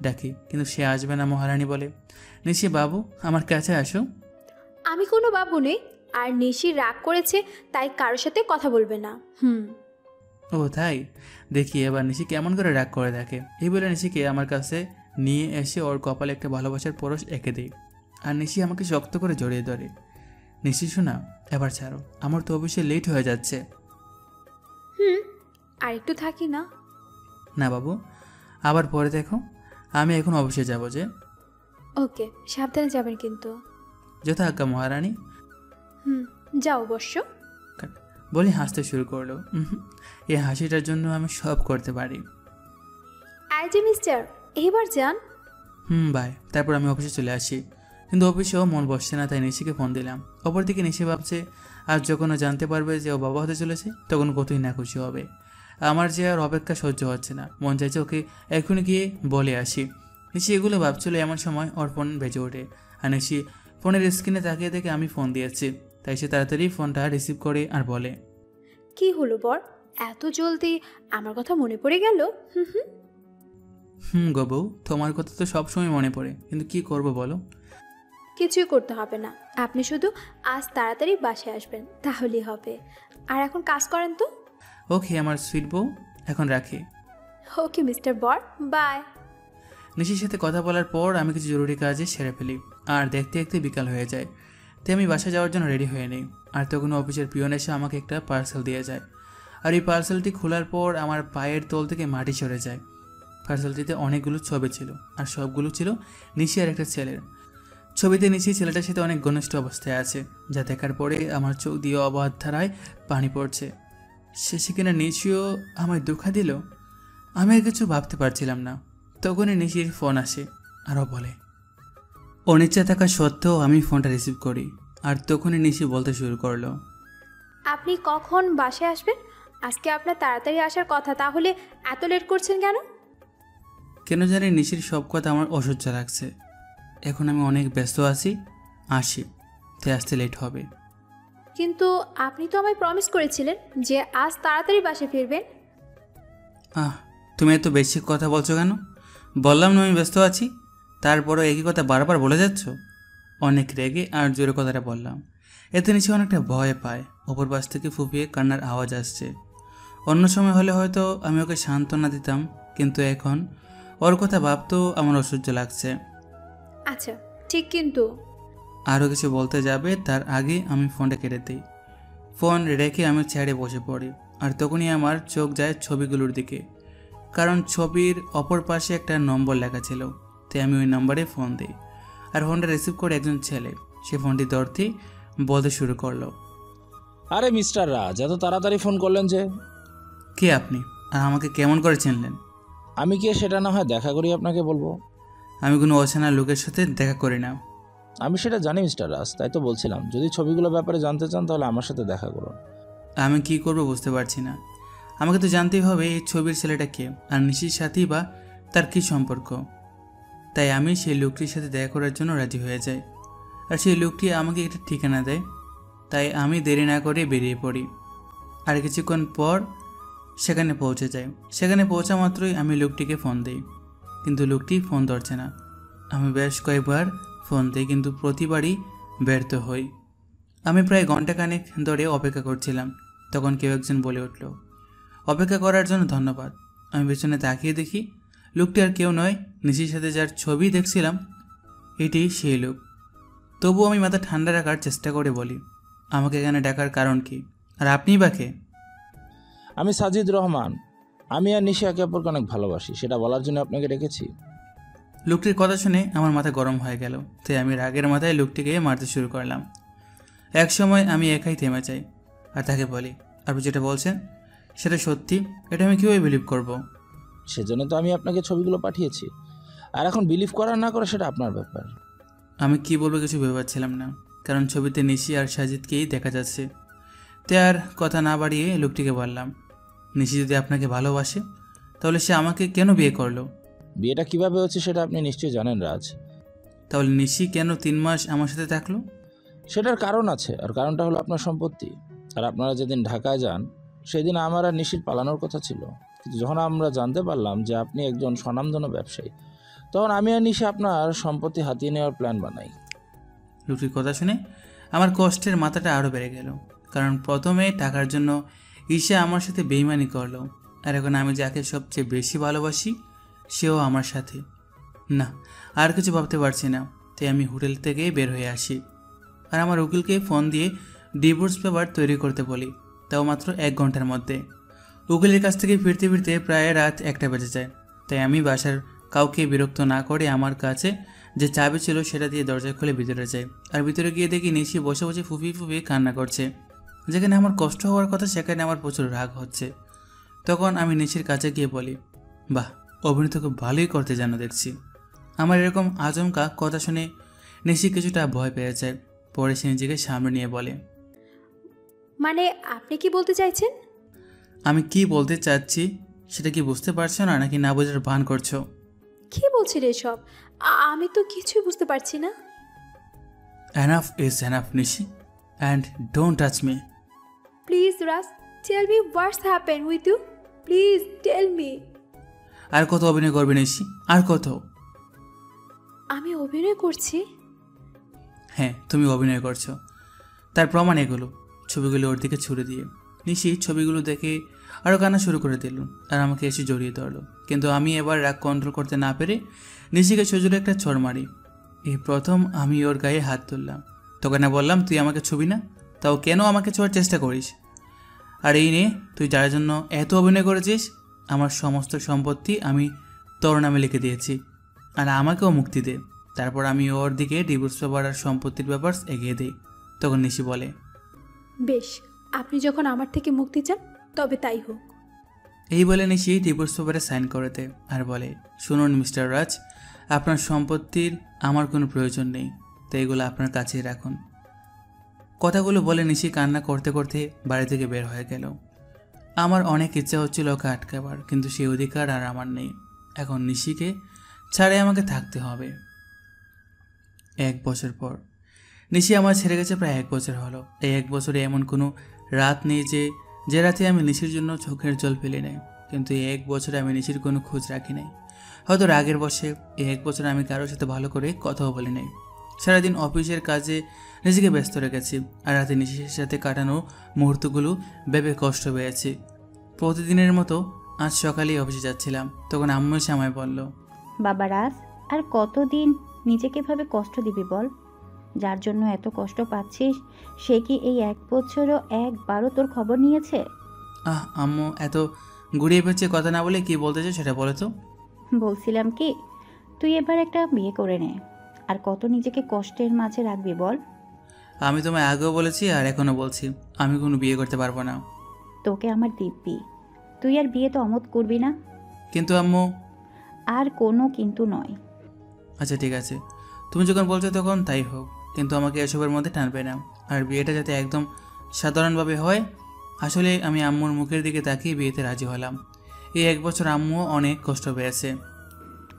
ডাকি, কিন্তু সে আসবে না মহারানী বলে। নিশি বাবু, আমার কাছে আসো। আমি কোনো বাবু নেই, আর নিশি রাগ করেছে তাই কারোর সাথে কথা বলবে না। ও তাই? দেখি এবার নিশি কেমন করে রাগ করে দেখে। এই বলে নিশিকে আমার কাছে নিয়ে এসে ওর কপালে একটা ভালোবাসার পরশ এঁকে দিই আর নিশি আমাকে শক্ত করে জড়িয়ে ধরে। নিশি শোনা, এবার ছাড়ো, আমার তো অবশ্যই লেট হয়ে যাচ্ছে। আর একটু থাকি না? না বাবু, আবার পরে দেখো, আমি এখন অবশ্যই যাব যে। ওকে, সাবধানে যাবেন কিন্তু। যথা আজ্ঞা মহারানী। যাও অবশ্য। বলি হাসতে শুরু করলো। এই হাসিটার জন্য আমি সব করতে পারি। আই যে মিস্টার, এবার যান। বাই। তারপর আমি অফিসে চলে আসি, কিন্তু অফিসেও মন বসছে না, তাই নিশিকে ফোন দিলাম। অপরদিকে নিশি ভাবছে আর যখন ও জানতে পারবে যে ও বাবা হতে চলেছে তখন কতই না খুশি হবে। আমার যে আর অপেক্ষা সহ্য হচ্ছে না, মন চাইছে ওকে এখনই গিয়ে বলে আসি। নিশি এগুলো ভাবছিল, এমন সময় ওর ফোন বেজে ওঠে আর নিশি ফোনের স্ক্রিনে তাকিয়ে দেখে আমি ফোন দিয়েছি। তাই সে তাড়াতাড়ি ফোনটা রিসিভ করে আর বলে, কি হলো বর, এত জলদি আমার কথা মনে পড়ে গেল? গো বউ, তোমার কথা তো সবসময় মনে পড়ে, কিন্তু কি করব বলো? কিছুই করতে হবে না, আপনি শুধু আজ তাড়াতাড়ি বাসায় আসবেন, তাহলেই হবে। আর এখন কাজ করেন তো। ওকে আমার সুইট বউ, এখন রাখি। ওকে মিস্টার বর, বাই। নিশির সাথে কথা বলার পর আমি কিছু জরুরি কাজে সেরে ফেলি আর দেখতে দেখতে বিকাল হয়ে যায়। তাই আমি বাসায় যাওয়ার জন্য রেডি হয়ে নিই। আর তখন অফিসের পিয়ন এসে আমাকে একটা পার্সেল দিয়ে যায়। আর এই পার্সেলটি খোলার পর আমার পায়ের তল থেকে মাটি সরে যায়। পার্সেলটিতে অনেকগুলো ছবি ছিল আর সবগুলো ছিল নিশি আর একটা ছেলের। ছবিতে নিশি ছেলেটার সাথে অনেক ঘনিষ্ঠ অবস্থায় আছে, যা দেখার পরে আমার চোখ দিয়ে অবাধ ধারায় পানি পড়ছে। শেষে কিনা নিশিও আমায় ধোঁকা দিল, আমি আর কিছু ভাবতে পারছিলাম না। তখনই নিশির ফোন আসে আরও বলে, অনিচ্ছা থাকা সত্ত্বেও আমি ফোনটা রিসিভ করি। আর তখনই নিশি বলতে শুরু করলো, আপনি কখন বাসায় আসবেন? আজকে আপনার তাড়াতাড়ি আসার কথা, তাহলে এত লেট করছেন কেন? কেন জানি নিশির সব কথা আমার অসহ্য লাগছে। এখন আমি অনেক ব্যস্ত আছি, আসি, তাই আসতে লেট হবে। কিন্তু আপনি তো আমায় প্রমিস করেছিলেন যে আজ তাড়াতাড়ি বাসায় ফিরবেন। তুমি এত বেশি কথা বলছো কেন? বললাম না আমি ব্যস্ত আছি, তারপরও একই কথা বারবার বলে যাচ্ছ। অনেক রেগে আর জোরে কথাটা বললাম। এতে নিচে অনেকটা ভয় পায়। অপর পাশ থেকে ফুপিয়ে কান্নার আওয়াজ আসছে। অন্য সময় হলে হয়তো আমি ওকে সান্ত্বনা দিতাম, কিন্তু এখন ওর কথা ভাবতেও আমার অসহ্য লাগছে। আচ্ছা ঠিক, কিন্তু আরও কিছু বলতে যাবে তার আগে আমি ফোনটা কেটে দিই। ফোন রেখে আমি চেয়ারে বসে পড়ি, আর তখনই আমার চোখ যায় ছবিগুলোর দিকে, কারণ ছবির অপর পাশে একটা নম্বর লেখা ছিল। তাই আমি ওই নম্বরে ফোন দিই, আর ফোনটা রিসিভ করে একজন ছেলে। সে ফোনটি ধরতেই বলতে শুরু করলো, আরে মিস্টার রাজ, এত তাড়াতাড়ি ফোন করলেন যে? কে আপনি, আর আমাকে কেমন করে চিনলেন? আমি কে সেটা না হয় দেখা করি আপনাকে বলবো। আমি কোনো অচেনা লোকের সাথে দেখা করি না। আমি সেটা জানি মিস্টার রাজ, তাই তো বলছিলাম যদি ছবিগুলোর ব্যাপারে জানতে চান তাহলে আমার সাথে দেখা করুন। আমি কি করব বুঝতে পারছি না। আমাকে তো জানতেই হবে এই ছবির ছেলেটা কে, আর নিশির সাথেই বা তার কী সম্পর্ক। তাই আমি সেই লোকটির সাথে দেখা করার জন্য রাজি হয়ে যাই, আর সেই লোকটি আমাকে একটা ঠিকানা দেয়। তাই আমি দেরি না করে বেরিয়ে পড়ি, আর কিছুক্ষণ পর সেখানে পৌঁছে যাই। সেখানে পৌঁছা মাত্রই আমি লোকটিকে ফোন দিই, কিন্তু লোকটি ফোন ধরছে না। আমি বেশ কয়েকবার ফোন দিই, কিন্তু প্রতিবারই ব্যর্থ হই। আমি প্রায় ঘন্টাখানেক ধরে অপেক্ষা করছিলাম। তখন কেউ একজন বলে উঠল, অপেক্ষা করার জন্য ধন্যবাদ। আমি পেছনে তাকিয়ে দেখি লোকটি আর কেউ নয়, নিশির সাথে যার ছবি দেখছিলাম এটি সেই লোক। তবুও আমি মাথা ঠান্ডা রাখার চেষ্টা করে বলি, আমাকে এখানে ডাকার কারণ কি, আর আপনিই বা কে? আমি সাজিদ রহমান। আমি আর নিশি একে অপরকে অনেক ভালোবাসি, সেটা বলার জন্য আপনাকে ডেকেছি। লোকটির কথা শুনে আমার মাথা গরম হয়ে গেল, তাই আমি রাগের মাথায় লোকটিকে মারতে শুরু করলাম। এক সময় আমি একাই থেমে যাই, আর তাকে বলি, আপনি যেটা বলছেন সেটা সত্যি? এটা আমি কীভাবে বিলিভ করব? সেজন্য তো আমি আপনাকে ছবিগুলো পাঠিয়েছি, আর এখন বিলিভ করা না করা সেটা আপনার ব্যাপার। আমি কি বলবো কিছু ভেবে পাচ্ছিলাম না, কারণ ছবিতে নিশি আর সাজিদকেই দেখা যাচ্ছে। তাই আর কথা না বাড়িয়ে লোকটিকে বললাম, নিশি যদি আপনাকে ভালোবাসে তাহলে সে আমাকে কেন বিয়ে করলো? বিয়েটা কিভাবে হচ্ছে সেটা আপনি নিশ্চয়ই জানেন রাজ। তাহলে নিশি কেন 3 মাস আমার সাথে থাকলো? সেটার কারণ আছে, আর কারণটা হলো আপনার সম্পত্তি। আর আপনারা যেদিন ঢাকায় যান সেদিন আমার আর নিশির পালানোর কথা ছিল, কিন্তু যখন আমরা জানতে পারলাম যে আপনি একজন স্বনামধন্য ব্যবসায়ী, তখন আমি আর নিশি আপনার সম্পত্তি হাতিয়ে নেওয়ার প্ল্যান বানাই। লোকটির কথা শুনে আমার কষ্টের মাথাটা আরও বেড়ে গেল, কারণ প্রথমে টাকার জন্য ঈশা আমার সাথে বেইমানি করলো, আর এখন আমি যাকে সবচেয়ে বেশি ভালোবাসি সেও আমার সাথে। না, আর কিছু ভাবতে পারছি না। তাই আমি হোটেল থেকে বের হয়ে আসি, আর আমার উকিলকে ফোন দিয়ে ডিভোর্স পেপার তৈরি করতে বলি, তাও মাত্র 1 ঘন্টার মধ্যে। উকিলের কাছ থেকে ফিরতে ফিরতে প্রায় রাত 1টা বেজে যায়। তাই আমি বাসার কাউকে বিরক্ত না করে আমার কাছে যে চাবি ছিল সেটা দিয়ে দরজা খুলে ভিতরে যাই, আর ভিতরে গিয়ে দেখি নিশি বসে বসে ফুপিয়ে ফুপিয়ে কান্না করছে। যেখানে আমার কষ্ট হওয়ার কথা সেখানে আমার প্রচুর রাগ হচ্ছে। তখন আমি নিশির কাছে গিয়ে বলি, বাহ, অভিনয় তো খুব ভালোই করতে জানো দেখছি। আমার এরকম আচমকা কথা শুনে নিশি কিছুটা ভয় পেয়ে যায়। পরে সে নিজেকে সামনে নিয়ে বলে, মানে আপনি কি বলতে চাইছেন? আমি কি বলতে চাচ্ছি সেটা কি বুঝতে পারছো না, নাকি না বোঝার ভান করছো? কি বলছেন এসব? আমি তো কিছুই বুঝতে পারছি না। Enough is enough Nishi, and don't touch me. Please Raj, tell me what's happen with you, please tell me. আর কত অভিনয় করবে নিশি, আর কত? আমি অভিনয় করছি? হ্যাঁ, তুমি অভিনয় করছো, তার প্রমাণ এগুলো। ছবিগুলো ওর দিকে ছুড়ে দিয়ে নিশি ছবিগুলো দেখে আরও কান্না শুরু করে দিল, আর আমাকে এসে জড়িয়ে ধরলো। কিন্তু আমি এবার রাগ কন্ট্রোল করতে না পেরে নিশিকে সজোরে একটা চড় মারি। এই প্রথম আমি ওর গায়ে হাত তুললাম। তোকে না বললাম তুই আমাকে ছবি না, তাও কেন আমাকে ছোঁয়ার চেষ্টা করিস? আর এই নে, তুই যার জন্য এত অভিনয় করেছিস, আমার সমস্ত সম্পত্তি আমি তোর নামে লিখে দিয়েছি, আর আমাকেও মুক্তি দে। তারপর আমি ওর দিকে ডিভোর্স পেপার আর সম্পত্তির ব্যাপার এগিয়ে দিই। তখন নিশি বলে, বেশ, আপনি যখন আমার থেকে মুক্তি চান তবে তাই হোক। এই বলে নিশি ডিভোর্স পেপারে সাইন করে দেয়, আর বলে, শুনুন মিস্টার রাজ, আপনার সম্পত্তির আমার কোনো প্রয়োজন নেই, তাই এগুলো আপনার কাছেই রাখুন। কথাগুলো বলে নিশি কান্না করতে করতে বাড়ি থেকে বের হয়ে গেল। আমার অনেক ইচ্ছা হচ্ছিল ওকে আটকাবার, কিন্তু সেই অধিকার আর আমার নেই। এখন নিশিকে ছাড়ে আমাকে থাকতে হবে। 1 বছর পর নিশি আমার ছেড়ে গেছে, প্রায় 1 বছর হলো। এই 1 বছরে এমন কোনো রাত নেই যে রাতে আমি নিশির জন্য চোখের জল ফেলে নাই। কিন্তু এই 1 বছরে আমি নিশির কোনো খোঁজ রাখি নাই। হয়তো রাগের বসে এই 1 বছরে আমি কারোর সাথে ভালো করে কথাও বলি নাই। সারাদিন অফিসের কাজে নিজেকে ব্যস্ত রেখেছি, আর রাতে নিশির সাথে কাটানো মুহূর্তগুলো ভেবে কষ্ট পেয়েছি। প্রতিদিনের মতো আজ সকালেই অফিসে যাচ্ছিলাম, তখন আম্মু এসে আমায় বলল, বাবা রাজ, আর কতদিন নিজেকে ভাবে কষ্ট দিবি বল? যার জন্য এত কষ্ট পাচ্ছিস সে কি এই 1 বছরও একবারও তোর খবর নিয়েছে? আম্মু এত ঘুরিয়ে পেঁচিয়ে কথা না বলে কি বলতে চাই সেটা বলে তো। বলছিলাম কি, তুই এবার একটা বিয়ে করে নে। আর কত নিজেকে কষ্টের মাঝে রাখবি বল? আমি তোমায় আগেও বলেছি আর এখনও বলছি, আমি কোনো বিয়ে করতে পারবো না। তোকে আমার দিব্যি, তুই আর বিয়ে তো অমত করবি না। কিন্তু আম্মু। আর কোনো কিন্তু নয়। আচ্ছা ঠিক আছে, তুমি যখন বলছো তখন তাই হোক, কিন্তু আমাকে এসবের মধ্যে টানবে না। আর বিয়েটা যাতে একদম সাধারণভাবে হয়। আসলে আমি আম্মুর মুখের দিকে তাকিয়ে বিয়েতে রাজি হলাম। এই 1 বছর আম্মুও অনেক কষ্ট পেয়েছে।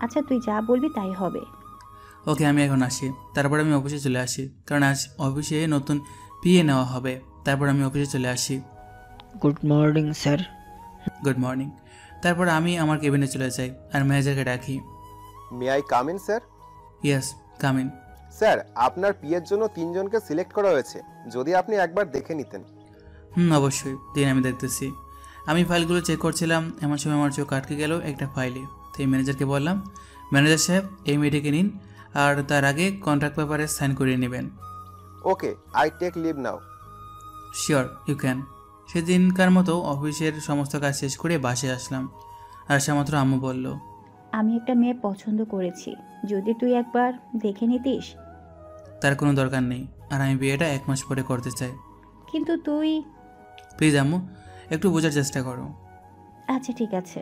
আচ্ছা তুই যা বলবি তাই হবে। ওকে, আমি এখন আসি, তারপর আমি অফিসে চলে আসি, কারণ আজ অফিসে নতুন পিএ নেওয়া হবে। তারপর আমি অফিসে চলে আসি। Good morning sir. Good morning. তারপর আমি আমার কেবিনে চলে যাই আর ম্যানেজারকে ডাকি। May I come in sir? Yes, come in. Sir, আপনার পিএর জন্য 3 জনকে সিলেক্ট করা হয়েছে, যদি আপনি একবার দেখে নিতেন। অবশ্যই দিন, আমি দেখতেছি। আমি ফাইলগুলো চেক করছিলাম, এমন সময় আমার চোখ আটকে গেল একটা ফাইলে। তো এই ম্যানেজারকে বললাম, ম্যানেজার সাহেব এই মেয়েটিকে নিন, আর তার আগে কন্ট্রাক্ট পেপারে সাইন করিয়ে নেবেন। Okay, I take leave now. Sure, you can. সেদিনকার মতো অফিসের সমস্ত কাজ শেষ করে বাসে আসলাম। আর মাত্র আম্মু বলল, আমি একটা মেয়ে পছন্দ করেছি, যদি তুই একবার দেখে নিতিস। তার কোনো দরকার নেই, আর আমি বিয়েটা 1 মাস পরে করতে চাই। কিন্তু তুই। প্লিজ আম্মু, একটু বোঝার চেষ্টা করো। আচ্ছা ঠিক আছে।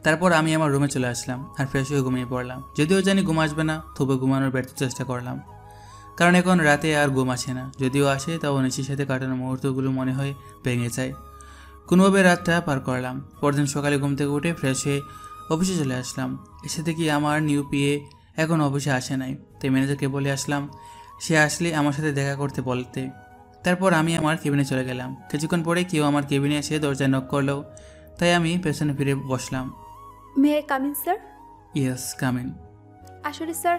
তারপর আমি আমার রুমে চলে আসলাম আর ফ্রেশ হয়ে ঘুমিয়ে পড়লাম। যদিও জানি ঘুম আসবে না, তবু ঘুমানোর ব্যর্থ চেষ্টা করলাম, কারণ এখন রাতে আর ঘুম আসে না। যদিও আসে তাও নিশির সাথে কাটানোর মুহূর্তগুলো মনে হয় ভেঙে যায়। কোনোভাবে রাতটা পার করলাম। পরদিন সকালে ঘুম থেকে উঠে ফ্রেশ হয়ে অফিসে চলে আসলাম। এসে দেখি আমার নিউ পিএ এখন অফিসে আসে নাই। তাই ম্যানেজারকে বলে আসলাম সে আসলে আমার সাথে দেখা করতে বলতে। তারপর আমি আমার কেবিনে চলে গেলাম। কিছুক্ষণ পরে কেউ আমার কেবিনে এসে দরজায় নক করলো, তাই আমি পেছনে ফিরে বসলাম। May I come in sir? Yes, come in. আসলে স্যার,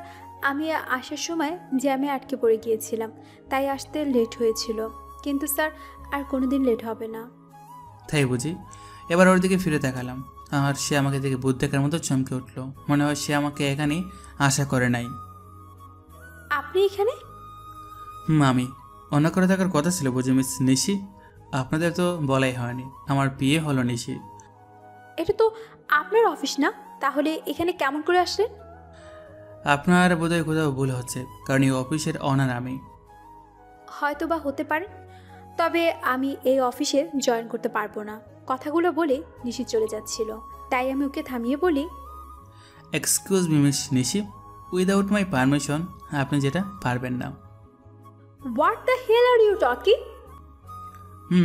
আমি আসার সময় জ্যামে আটকে পড়ে গিয়েছিলাম, তাই আসতে লেট হয়েছিল। কিন্তু স্যার, আর কোনো দিন লেট হবে না। তাই বুঝি? এবার ওর দিকে ফিরে তাকালাম, আর সে আমাকে দেখে ভূত দেখার মতো চমকে উঠলো। মনে হয় সে আমাকে এখানে আশা করে নাই। আপনি এখানে? আমি অন্য করে থাকার কথা ছিল বুঝি মিস নিশি? আপনাদের তো বলাই হয়নি, আমার বিয়ে হলো নিশি। এটা তো আপনার অফিস না, তাহলে এখানে কেমন করে আসলেন? আপনার বোধহয় কোথাও ভুল হচ্ছে, কারণ এই অফিসের অনার আমি। হয়তো বা হতে পারে, তবে আমি এই অফিসে জয়েন করতে পারবো না। কথাগুলো বলে নিশি চলে যাচ্ছিল, তাই আমি ওকে থামিয়ে বলি, excuse me miss Nishi, without my permission আপনি যেটা পারবেন না। What the hell are you talking?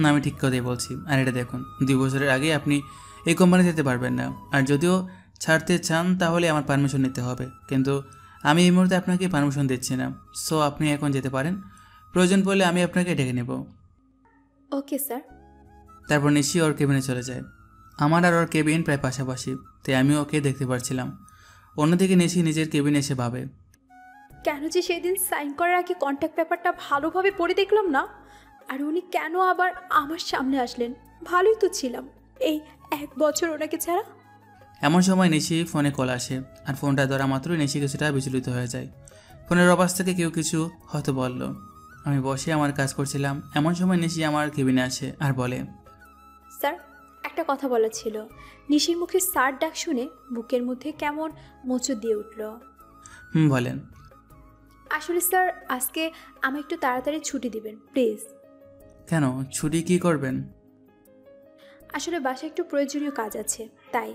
আমি ঠিক কথাই বলছি। আর এটা দেখুন, 2 বছরের আগে আপনি এই কোম্পানি যেতে পারবেন না। আর যদিও ছাড়তে চান তাহলে আমার পারমিশন নিতে হবে, কিন্তু আমি এই মুহূর্তে আপনাকে পারমিশন দিচ্ছি না। সো আপনি এখন যেতে পারেন, প্রয়োজন পড়লে আমি আপনাকে ডেকে নেব। Okay sir. তারপর নিশি ওর কেবিনে চলে যায়। আমার আর ওর কেবিন প্রায় পাশাপাশি, তাই আমি ওকে দেখতে পারছিলাম। অন্যদিকে নিশি নিজের কেবিনে এসে ভাবে, কেন যে সেদিন সাইন করার আগে কন্ট্যাক্ট পেপারটা ভালোভাবে পড়ে দেখলাম না, আর উনি কেন আবার আমার সামনে আসলেন? ভালোই তো ছিলাম এই 1 বছর ওনাকে ছাড়া। এমন সময় নিশি ফোনে কল আসে, আর ফোনটা ধরা মাত্রই নিশি কিছুটা বিচলিত হয়ে যায়। ফোনের অবস্থা থেকে কেউ কিছু হয়তো বলল। আমি বসে আমার কাজ করছিলাম, এমন সময় নিশি আমার কেবিনে আসে আর বলে, স্যার, একটা কথা বলা ছিল। নিশির মুখে স্যার ডাক শুনে বুকের মধ্যে কেমন মোচড় দিয়ে উঠল। বলেন। আসলে স্যার, আজকে আমায় একটু তাড়াতাড়ি ছুটি দিবেন প্লিজ। কেন, ছুটি কি করবেন? আসলে বাসায় একটু প্রয়োজনীয় কাজ আছে, তাই।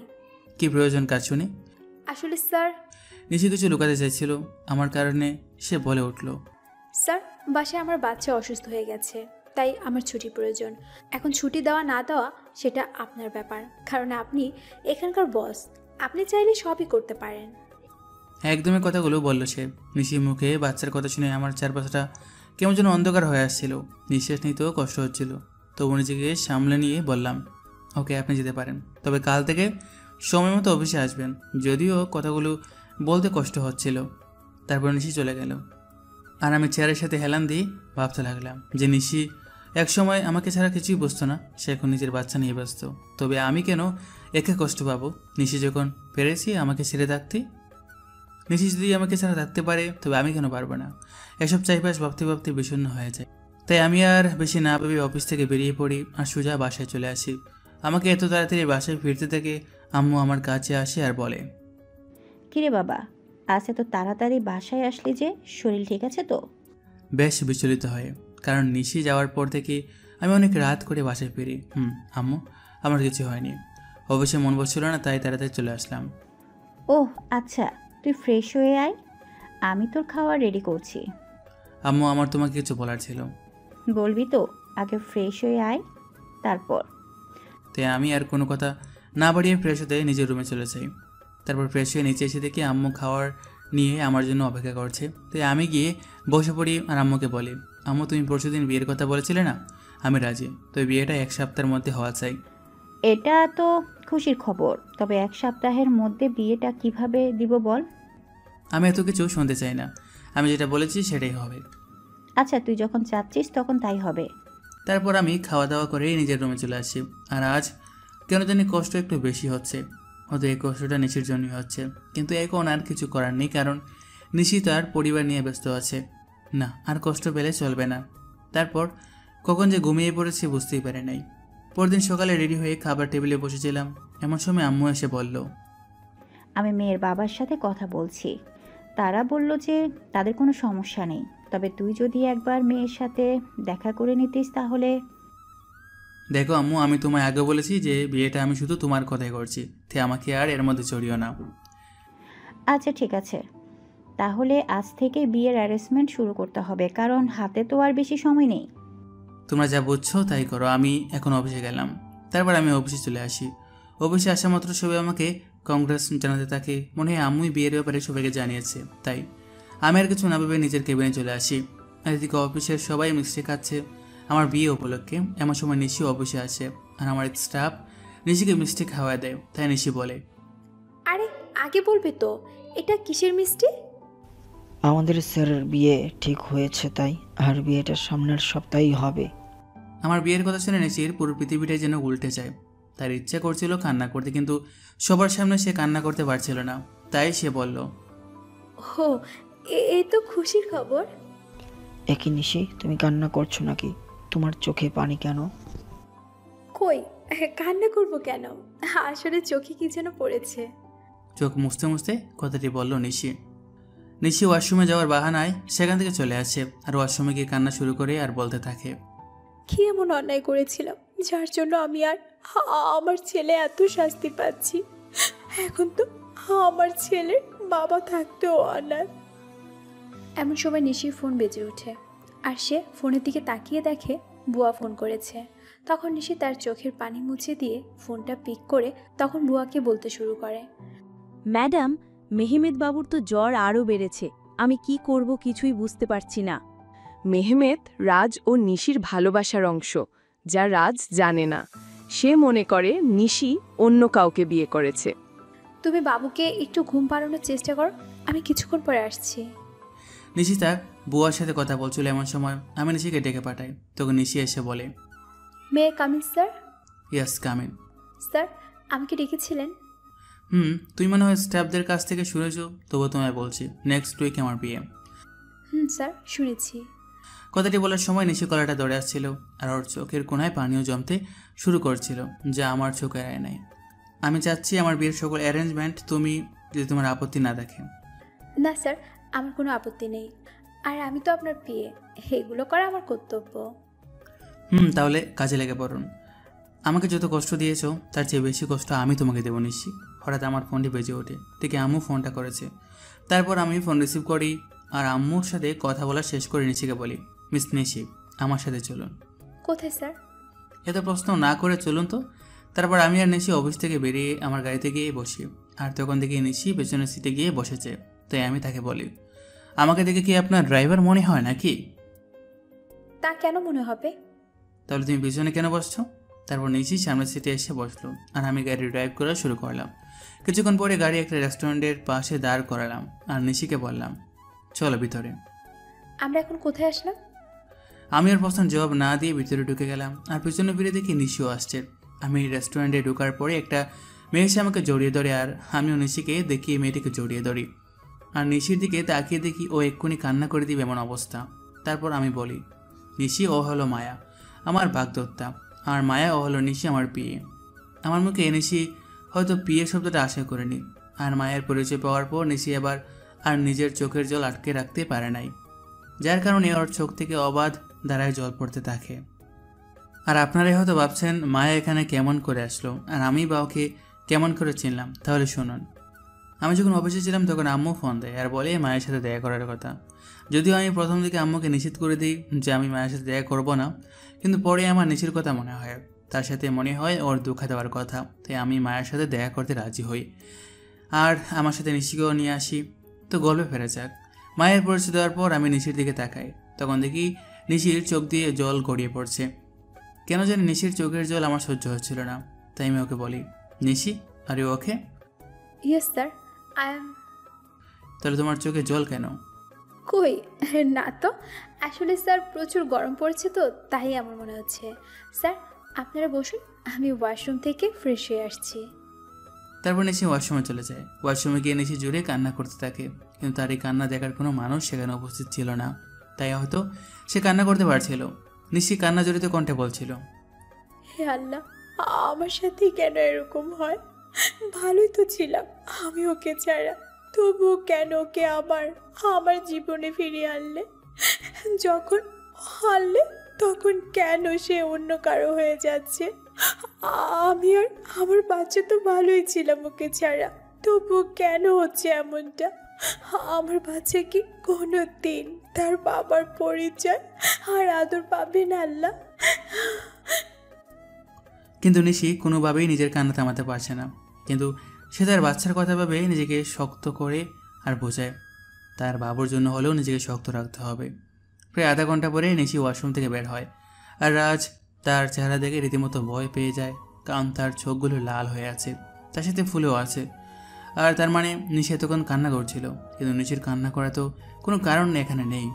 কি প্রয়োজন কাজ শুনি? আসলে স্যার, নিশি কিছু লুকাতে চাইছিল আমার কারণে, সে বলে উঠল, স্যার, বাসায় আমার বাচ্চা অসুস্থ হয়ে গেছে, তাই আমার ছুটি প্রয়োজন। এখন ছুটি দেওয়া না দেওয়া সেটা আপনার ব্যাপার, কারণ আপনি এখানকার বস। আপনি চাইলে সবই করতে পারেন। একদমই কথাগুলো বলল সে। নিশির মুখে বাচ্চার কথা শুনে আমার চারপাশটা কেমন যেন অন্ধকার হয়ে আসছিল। নিঃশ্বাস নিতেও কষ্ট হচ্ছিল। তবু নিজেকে সামলে নিয়ে বললাম, ওকে আপনি যেতে পারেন, তবে কাল থেকে সময় মতো অফিসে আসবেন। যদিও কথাগুলো বলতে কষ্ট হচ্ছিল। তারপর নিশি চলে গেল, আর আমি চেয়ারের সাথে হেলান দিয়ে ভাবতে লাগলাম যে নিশি একসময় আমাকে ছাড়া কিছুই বুঝতো না, সে এখন নিজের বাচ্চা নিয়ে ব্যস্ত। তবে আমি কেন একে কষ্ট পাবো? নিশি যখন পেরেছি আমাকে ছেড়ে থাকতে। নিশি যদি আমাকে ছাড়া থাকতে পারে তবে আমি কেন পারবো না? এসব চাইপাশ ভাবতে ভাবতে বিষণ্ণ হয়ে যায়। তাই আমি আর বেশি না ভেবে অফিস থেকে বেরিয়ে পড়ি আর সোজা বাসায় চলে আসি। আমাকে এত তাড়াতাড়ি বাসায় ফিরতে থেকে আম্মু আমার কাছে আসে আর বলে, কিরে বাবা, আজ এত তাড়াতাড়ি বাসায় আসলি যে? শরীর ঠিক আছে তো? বেশ বিচলিত হয়, কারণ নিশি যাওয়ার পর থেকে আমি অনেক রাত করে বাসায় ফিরি। আম্মু, আমার কিছু হয়নি। অবশ্যই মন বলছিল না, তাই তাড়াতাড়ি চলে আসলাম। ওহ আচ্ছা, তুই ফ্রেশ হয়ে আয়, আমি তোর খাবার রেডি করছি। আম্মু, আমার তোমাকে কিছু বলার ছিল। বলবি তো? আগে ফ্রেশ হয়ে আয়, তারপর। তাই আমি আর কোনো কথা না বাড়িয়ে ফ্রেশ হতে নিজের রুমে চলে যাই। তারপর ফ্রেশ হয়ে নিচে এসে দেখি আম্মু খাওয়ার নিয়ে আমার জন্য অপেক্ষা করছে। তাই আমি গিয়ে বসে পড়ি আর আম্মুকে বলি, আম্মু তুমি পরশুদিন বিয়ের কথা বলেছিলে না, আমি রাজি। তো বিয়েটা 1 সপ্তাহের মধ্যে হওয়া চাই। এটা তো খুশির খবর, তবে 1 সপ্তাহের মধ্যে বিয়েটা কিভাবে দিব বল? আমি এত কিছু শুনতে চাই না, আমি যেটা বলেছি সেটাই হবে। আচ্ছা, তুই যখন চাচ্ছিস তখন তাই হবে। তারপর আমি খাওয়া দাওয়া করে নিজের রুমে চলে আসি। আর আজ কেন জানি কষ্ট একটু বেশি হচ্ছে। হয়তো এই কষ্টটা নিশির জন্যই হচ্ছে, কিন্তু এখন আর কিছু করার নেই, কারণ নিশি তার পরিবার নিয়ে ব্যস্ত আছে। না, আর কষ্ট পেলে চলবে না। তারপর কখন যে ঘুমিয়ে পড়েছি বুঝতেই পারে নাই। পরদিন সকালে রেডি হয়ে খাবার টেবিলে বসেছিলাম, এমন সময় আম্মু এসে বলল, আমি মেয়ের বাবার সাথে কথা বলছি, তারা বলল যে তাদের কোনো সমস্যা নেই, তবে তুই যদি একবার মেয়ের সাথে দেখা করে নিতিস তাহলে। দেখো আম্মু, আমি তোমায় আগে বলেছি যে বিয়েটা আমি শুধু তোমার কথাই করছি, তাই আমাকে আর এর মধ্যে জড়িও না। আচ্ছা ঠিক আছে, তাহলে আজ থেকে বিয়ের অ্যারেঞ্জমেন্ট শুরু করতে হবে, কারণ হাতে তো আর বেশি সময় নেই। তোমরা যা বুঝছো তাই করো। আমি এখন অফিসে গেলাম। তারপর আমি অফিসে চলে আসি। অফিসে আসা মাত্র সবাই আমাকে কংগ্রেস জানাতে থাকে। মনে হয় আম্মুই বিয়ের ব্যাপারে সবাইকে জানিয়েছে। তাই আমি আর কিছু না ভেবে নিজের কেবিনে চলে আসি। আর এদিকে অফিসের সবাই মিষ্টি খাচ্ছে আমার বিয়ে উপলক্ষে। এমন সময় নিশি অফিসে আসে আর আমার স্টাফ নিশিকে মিষ্টি খাওয়া দেয়। তাই নিশি বলে, আরে আগে বলবে তো, এটা কিসের মিষ্টি? আমাদের স্যারের বিয়ে ঠিক হয়েছে তাই, আর বিয়েটা সামনের সপ্তাহেই হবে। আমার বিয়ের কথা শুনে নিশির পুরো পৃথিবীটাই যেন উল্টে যায়। তার ইচ্ছা করছিল কান্না করতে, কিন্তু সবার সামনে সে কান্না করতে পারছিল না। তাই সে বলল, ও, এই তো খুশির খবর। একই নিশি, তুমি কান্না করছো নাকি? তোমার চোখে পানি কেন? কই, কান্না করবো কেন? আসলে চোখে কি যেন পড়েছে। চোখ মুছতে মুছতে কথাটি বলল নিশি। নিশি ওয়াশরুমে যাওয়ার বাহানায় সেখান থেকে চলে আসে আর ওয়াশরুমে গিয়ে কান্না শুরু করে আর বলতে থাকে, কি এমন অন্যায় করেছিলাম যার জন্য আমি আর আমার ছেলে এত শাস্তি পাচ্ছি? এখন তো আমার ছেলের বাবা থাকতেও অনাথ। এমন সময় নিশির ফোন বেজে ওঠে আর সে ফোনের দিকে তাকিয়ে দেখে বুয়া ফোন করেছে। তখন নিশি তার চোখের পানি মুছে দিয়ে ফোনটা পিক করে তখন বুয়াকে বলতে শুরু করে, ম্যাডাম, মেহমেদ বাবুর তো জ্বর আরও বেড়েছে, আমি কি করব কিছুই বুঝতে পারছি না। মেহমেদ রাজ ও নিশির ভালোবাসার অংশ, যা রাজ জানে না। সে মনে করে নিশি অন্য কাউকে বিয়ে করেছে। তুমি বাবুকে একটু ঘুম পাড়ানোর চেষ্টা করো, আমি কিছুক্ষণ পরে আসছি। নিশি তার বুয়ার সাথে কথা বলছিল। এমন সময় আমি নিশিকে ডেকে পাঠাই। তখন নিশি এসে বলে, মে come in sir? Yes come in. Sir, আমাকে ডেকেছিলেন? তুই মনে হয় স্টাফদের কাছ থেকে শুনেছ, তবু তোমায় বলছি, নেক্সট উইক আমার বিয়ে। স্যার, শুনেছি। কথাটি বলার সময় নিশি গলাটা ধরে আসছিল আর ওর চোখের কোনায় পানিও জমতে শুরু করছিল, যা আমার চোখে আয় নাই। আমি চাচ্ছি আমার বিয়ের সকল অ্যারেঞ্জমেন্ট তুমি, যদি তোমার আপত্তি না দেখে। না স্যার, আমার কোনো আপত্তি নেই, আর আমি তো আপনার বিয়ে, এগুলো করা আমার কর্তব্য। তাহলে কাজে লেগে পড়ুন। আমাকে যত কষ্ট দিয়েছো তার চেয়ে বেশি কষ্ট আমি তোমাকে দেবো নিশি। হঠাৎ আমার ফোনটি বেজে ওঠে, ঠিক আম্মু ফোনটা করেছে। তারপর আমি ফোন রিসিভ করি আর আম্মুর সাথে কথা বলা শেষ করে নিশিকে বলি, মিস নিশি, আমার সাথে চলুন। কোথায় স্যার? এত প্রশ্ন না করে চলুন তো। তারপর আমি আর নিশি অফিস থেকে বেরিয়ে আমার গাড়িতে গিয়ে বসি। আর তখন দেখি নিশি পেছনের সিটে গিয়ে বসেছে। তাই আমি তাকে বলি, আমাকে দেখে কি আপনার ড্রাইভার মনে হয় নাকি? তা কেন মনে হবে? তাহলে তুমি পিছনে কেন বসছো? তারপর নিশি সামনের সিটে এসে বসলো আর আমি গাড়ি ড্রাইভ করা শুরু করলাম। কিছুক্ষণ পরে গাড়ি একটা রেস্টুরেন্টের পাশে দাঁড় করালাম আর নিশিকে বললাম, চলো ভিতরে। আমরা এখন কোথায় আসলাম? আমি ওর প্রশ্নের জবাব না দিয়ে ভিতরে ঢুকে গেলাম আর পিছনে ফিরে দেখি নিশিও আসছে। আমি রেস্টুরেন্টে ঢোকার পরে একটা মেয়ে এসে আমাকে জড়িয়ে ধরে আর আমিও নিশিকে দেখিয়ে মেয়েটিকে জড়িয়ে ধরি। আর নিশির দিকে তাকিয়ে দেখি ও এক্ষুনি কান্না করে দিবে এমন অবস্থা। তারপর আমি বলি, নিশি ও হলো মায়া, আমার বাগদত্তা, আর মায়া ও হলো নিশি, আমার পিয়ে। আমার মুখে নিশি হয়তো পিয়ে শব্দটা আশা করেনি। আর মায়ের পরিচয় পাওয়ার পর নিশি এবার আর নিজের চোখের জল আটকে রাখতে পারে নাই, যার কারণে ওর চোখ থেকে অবাধ ধারায় জল পড়তে থাকে। আর আপনারাই হয়তো ভাবছেন মায়া এখানে কেমন করে আসলো আর আমি বা ওকে কেমন করে চিনলাম। তাহলে শুনুন, আমি যখন অফিসে ছিলাম তখন আম্মু ফোন দেয় আর বলে মায়ের সাথে দেখা করার কথা। যদিও আমি প্রথম দিকে আম্মুকে নিষেধ করে দিই যে আমি মায়ের সাথে দেখা করবো না, কিন্তু পরে আমার নিশির কথা মনে হয়, তার সাথে মনে হয় ওর দুঃখা দেওয়ার কথা, তাই আমি মায়ের সাথে দেখা করতে রাজি হই আর আমার সাথে নিশিকেও নিয়ে আসি। তো গল্পে ফেরা যাক। মায়ের পরিচয় দেওয়ার পর আমি নিশির দিকে তাকাই, তখন দেখি নিশির চোখ দিয়ে জল গড়িয়ে পড়ছে। কেন জানি নিশির চোখের জল আমার সহ্য হচ্ছিল না, তাই আমি ওকে বলি, Nishi are you okay? Yes sir, I am. তাহলে তোমার চোখে জল কেন? কই না তো, আসলে স্যার প্রচুর গরম পড়ছে তো তাই আমার মনে হচ্ছে। স্যার আপনারা বসুন, আমি ওয়াশরুম থেকে ফ্রেশ হয়ে আসছি। তারপর নিশি ওয়াশরুমে চলে যায়। ওয়াশরুমে গিয়ে নিশি জুড়ে কান্না করতে থাকে, কিন্তু তার এই কান্না দেখার কোনো মানুষ সেখানে উপস্থিত ছিল না, তাই হয়তো সে কান্না করতে পারছিল। নিশি কান্না জড়িত কণ্ঠে বলছিল, হে আল্লাহ, আমার সাথে কেন এরকম হয়? ভালোই তো ছিলাম আমি ওকে ছাড়া, তবুও কেন ওকে আমার জীবনে ফিরিয়ে আনলে? যখন আনলে তখন কেন সে অন্য কারো হয়ে যাচ্ছে? আমি আর আমার বাচ্চা তো ভালোই ছিলাম ওকে ছাড়া, তবুও কেন হচ্ছে এমনটা? আমার বাচ্চা কি কোনো দিন তার বাবার পরিচয় আর আদর পাবে না আল্লাহ? কিন্তু নিশি কোনোভাবেই নিজের কান্না থামাতে পারছে না, কিন্তু সে তার বাচ্চার কথা ভেবে নিজেকে শক্ত করে আর বোঝায় তার বাবুর জন্য হলেও নিজেকে শক্ত রাখতে হবে। প্রায় আধা ঘন্টা পরে নিশি ওয়াশরুম থেকে বের হয়, আর রাজ তার চেহারা দেখে রীতিমতো ভয় পেয়ে যায়, কারণ তার চোখগুলো লাল হয়ে আছে, তার সাথে ফুলেও আছে। আর তার মানে নিশি এতক্ষণ কান্না করছিল, কিন্তু নিশির কান্না করা তো কোনো কারণ এখানে নেই,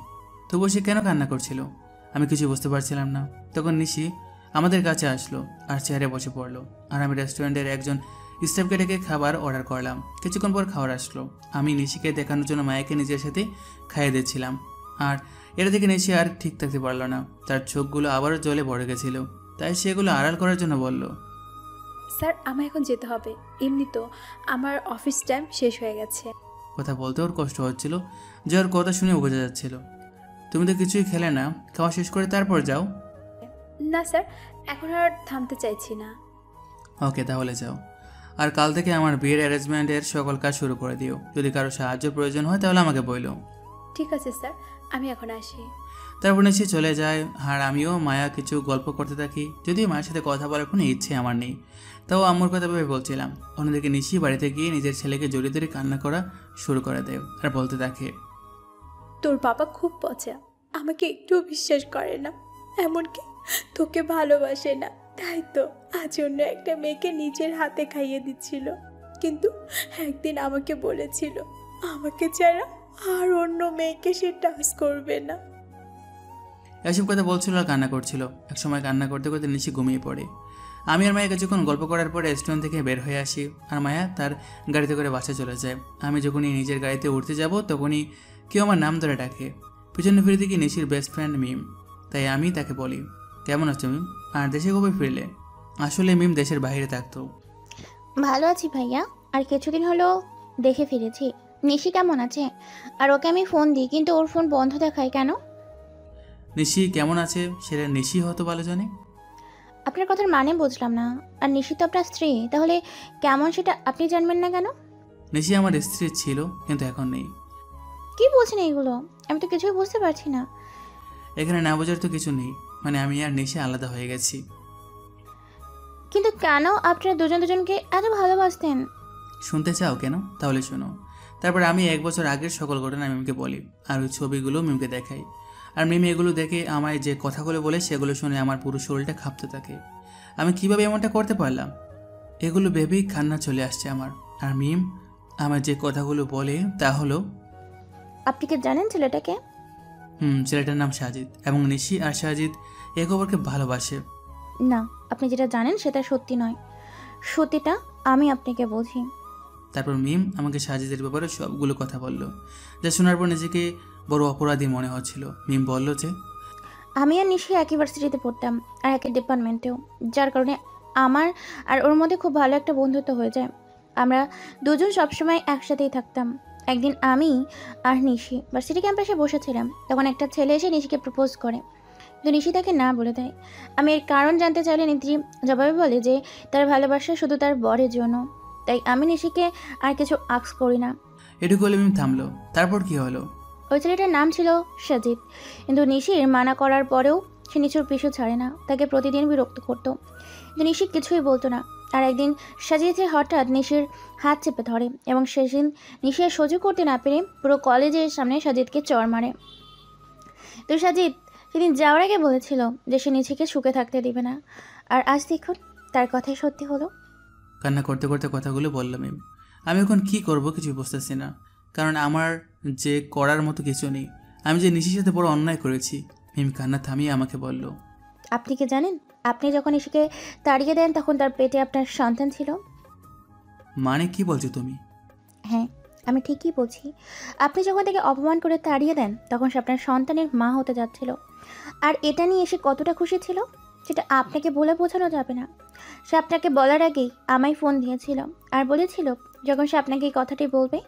তবুও সে কেন কান্না করছিল আমি কিছু বুঝতে পারছিলাম না। তখন নিশি আমাদের কাছে আসলো আর চেয়ারে বসে পড়লো, আর আমি রেস্টুরেন্টের একজন স্টাফকে ডেকে খাবার অর্ডার করলাম। কিছুক্ষণ পর খাবার আসলো, আমি নিশিকে দেখানোর জন্য মায়াকে নিজের সাথে খাইয়ে দিচ্ছিলাম, আর এটা দেখে নিশি আর ঠিক থাকতে পারলো না, তার চোখগুলো আবারও জলে ভরে গেছিল, তাই সেগুলো আড়াল করার জন্য বলল, স্যার আমার এখন যেতে হবে, এমনি তো আমার অফিস টাইম শেষ হয়ে গেছে। কথা বলতে ওর কষ্ট হচ্ছিল, যে ওর কথা শুনে বোঝা যাচ্ছিল। তুমি তো কিছুই খেলে না, খাওয়া শেষ করে তারপর যাও। না স্যার, এখন আর থামতে চাইছি না। ওকে, তাহলে যাও। আর কাল থেকে আমার বিয়ের অ্যারেঞ্জমেন্টের সকল কাজ শুরু করে দিও, যদি কারো সাহায্য প্রয়োজন হয় তাহলে আমাকে বইলো। ঠিক আছে স্যার, আমি এখন আসি। তারপর নিশি চলে যায়, আর আমিও মায়া কিছু গল্প করতে থাকি, যদিও মায়ের সাথে কথা বলার কোনো ইচ্ছে আমার নেই, তাও আম্মুর কথা ভেবে বলছিলাম। অন্যদিকে নিশি বাড়িতে গিয়ে নিজের ছেলেকে জড়িয়ে ধরে কান্না করা শুরু করে দেয় আর বলতে থাকে, তোর বাবা খুব পচা, আমাকে একটুও বিশ্বাস করে না, এমনকি তোকে ভালোবাসে না, তাই তো আজ অন্য একটা মেয়েকে নিজের হাতে খাইয়ে দিচ্ছিল, কিন্তু একদিন আমাকে বলেছিল আমাকে ছাড়া আর অন্য মেয়েকে সে টাচ করবে না। এসব কথা বলছিল আর কান্না করছিল। একসময় কান্না করতে করতে নিশি ঘুমিয়ে পড়ে। আমি আর মায়া কিছুক্ষণ গল্প করার পরে রেস্টুরেন্ট থেকে বের হয়ে আসি, আর মায়া তার গাড়িতে করে বাসা চলে যায়। আমি যখনই নিজের গাড়িতে উঠতে যাব তখনই কেউ আমার নাম ধরে ডাকে। পিছনে ফিরে দেখি নিশির বেস্ট ফ্রেন্ড মিম, তাই আমি তাকে বলি, কেমন আছো মিম, আর দেশে কবে ফিরলে? আসলে মিম দেশের বাইরে থাকতো। ভালো আছি ভাইয়া, আর কিছুদিন হলো দেখে ফিরেছি। নিশি কেমন আছে? আর ওকে আমি ফোন দিই কিন্তু ওর ফোন বন্ধ দেখায় কেন? নিশি কেমন আছে সেটা নিশি হয়তো ভালো জানে। আপনার কথার মানে বুঝলাম না। আর নিশি তো আপনার স্ত্রী, তাহলে কেমন সেটা আপনি জানবেন না কেন? নিশি আমার স্ত্রী ছিল, কিন্তু এখন নেই। কি বলছেন এইগুলো? আমি তো কিছুই বুঝতে পারছি না। এখানে না বোঝার তো কিছু নেই, মানে আমি আর নিশি আলাদা হয়ে গেছি। কিন্তু কেন আপনারা দুজন দুজনকে এত ভালোবাসতেন? শুনতে চাও কেন? তাহলে শোনো। তারপর আমি 1 বছর আগের সকল ঘটনা মিমকে বলি, আর ওই ছবিগুলো মিমকে দেখাই। আর মিম এগুলো দেখে আমায় যে কথাগুলো বলে সেগুলো শুনে আমার পুরো শরীরটা কাঁপতে থাকে। আমি কিভাবে এমনটা করতে পারলাম এগুলো ভেবেই কান্না চলে আসছে আমার। আর মিম আমার যে কথাগুলো বলে তা হলো, আপনি কি জানেন ছেলেটাকে? ছেলেটার নাম সাজিদ, এবং নিশি আর সাজিদ একে অপরকে ভালোবাসে। না, আপনি যেটা জানেন সেটা সত্যি নয়। সত্যিটা আমি আপনাকে বলছি। তারপর মিম আমাকে সাজিদের ব্যাপারে সবগুলো কথা বলল, যা শোনার পর নিজেকে বড় অপরাধী মনে হচ্ছিল। মিম বলল যে আমি আর নিশি একই ভার্সিটিতে পড়তাম আর একই ডিপার্টমেন্টেও, যার কারণে আমার আর ওর মধ্যে খুব ভালো একটা বন্ধুত্ব হয়ে যায়। আমরা দুজন সবসময় একসাথেই থাকতাম। একদিন আমি আর নিশি ভার্সিটি ক্যাম্পাসে বসেছিলাম, তখন একটা ছেলে এসে নিশিকে প্রপোজ করে, কিন্তু নিশি তাকে না বলে দেয়। আমি এর কারণ জানতে চাইলে নিশি জবাবে বলে যে তার ভালোবাসা শুধু তার বরের জন্য, তাই আমি নিশিকে আর কিছু আস্ক করি না। এটুকু বলে মিম থামলো। তারপর কি হলো? ওই ছেলেটার নাম ছিল সাজিদ, কিন্তু নিশির মানা করার পরেও সে নিচুর পিছু ছাড়ে না, তাকে প্রতিদিন বিরক্ত করতো, কিন্তু নিশি কিছুই বলতো না। আর একদিন সাজিদ হঠাৎ নিশির হাত চেপে ধরে এবং সেদিন নিশি আর সহ্য করতে না পেরে পুরো কলেজের সামনে সাজিদকে চড় মারে। তো সাজিদ সেদিন যাওয়ার আগে বলেছিল যে সে নিশিকে সুখে থাকতে দিবে না, আর আজ দেখুন তার কথাই সত্যি হলো। কান্না করতে করতে কথাগুলো বলল মিম। আমি এখন কি করব কিছু বুঝতেছি না, কারণ আমার যে করার মতো কিছু নেই। আমি যে নিশির সাথে বড় অন্যায় করেছি। মিম কান্না থামিয়ে আমাকে বলল, আপনি কি জানেন আপনি যখন নিশিকে তাড়িয়ে দেন তখন তার পেটে আপনার সন্তান ছিল? মানে কি বলছো তুমি? হ্যাঁ, আমি ঠিকই বলছি। আপনি যখন তাকে অপমান করে তাড়িয়ে দেন তখন সে আপনার সন্তানের মা হতে যাচ্ছিল, আর এটা নিয়ে সে কতটা খুশি ছিল সেটা আপনাকে বলে বোঝানো যাবে না। সে আপনাকে বলার আগেই আমায় ফোন দিয়েছিল আর বলেছিল যখন সে আপনাকে এই কথাটি বলবে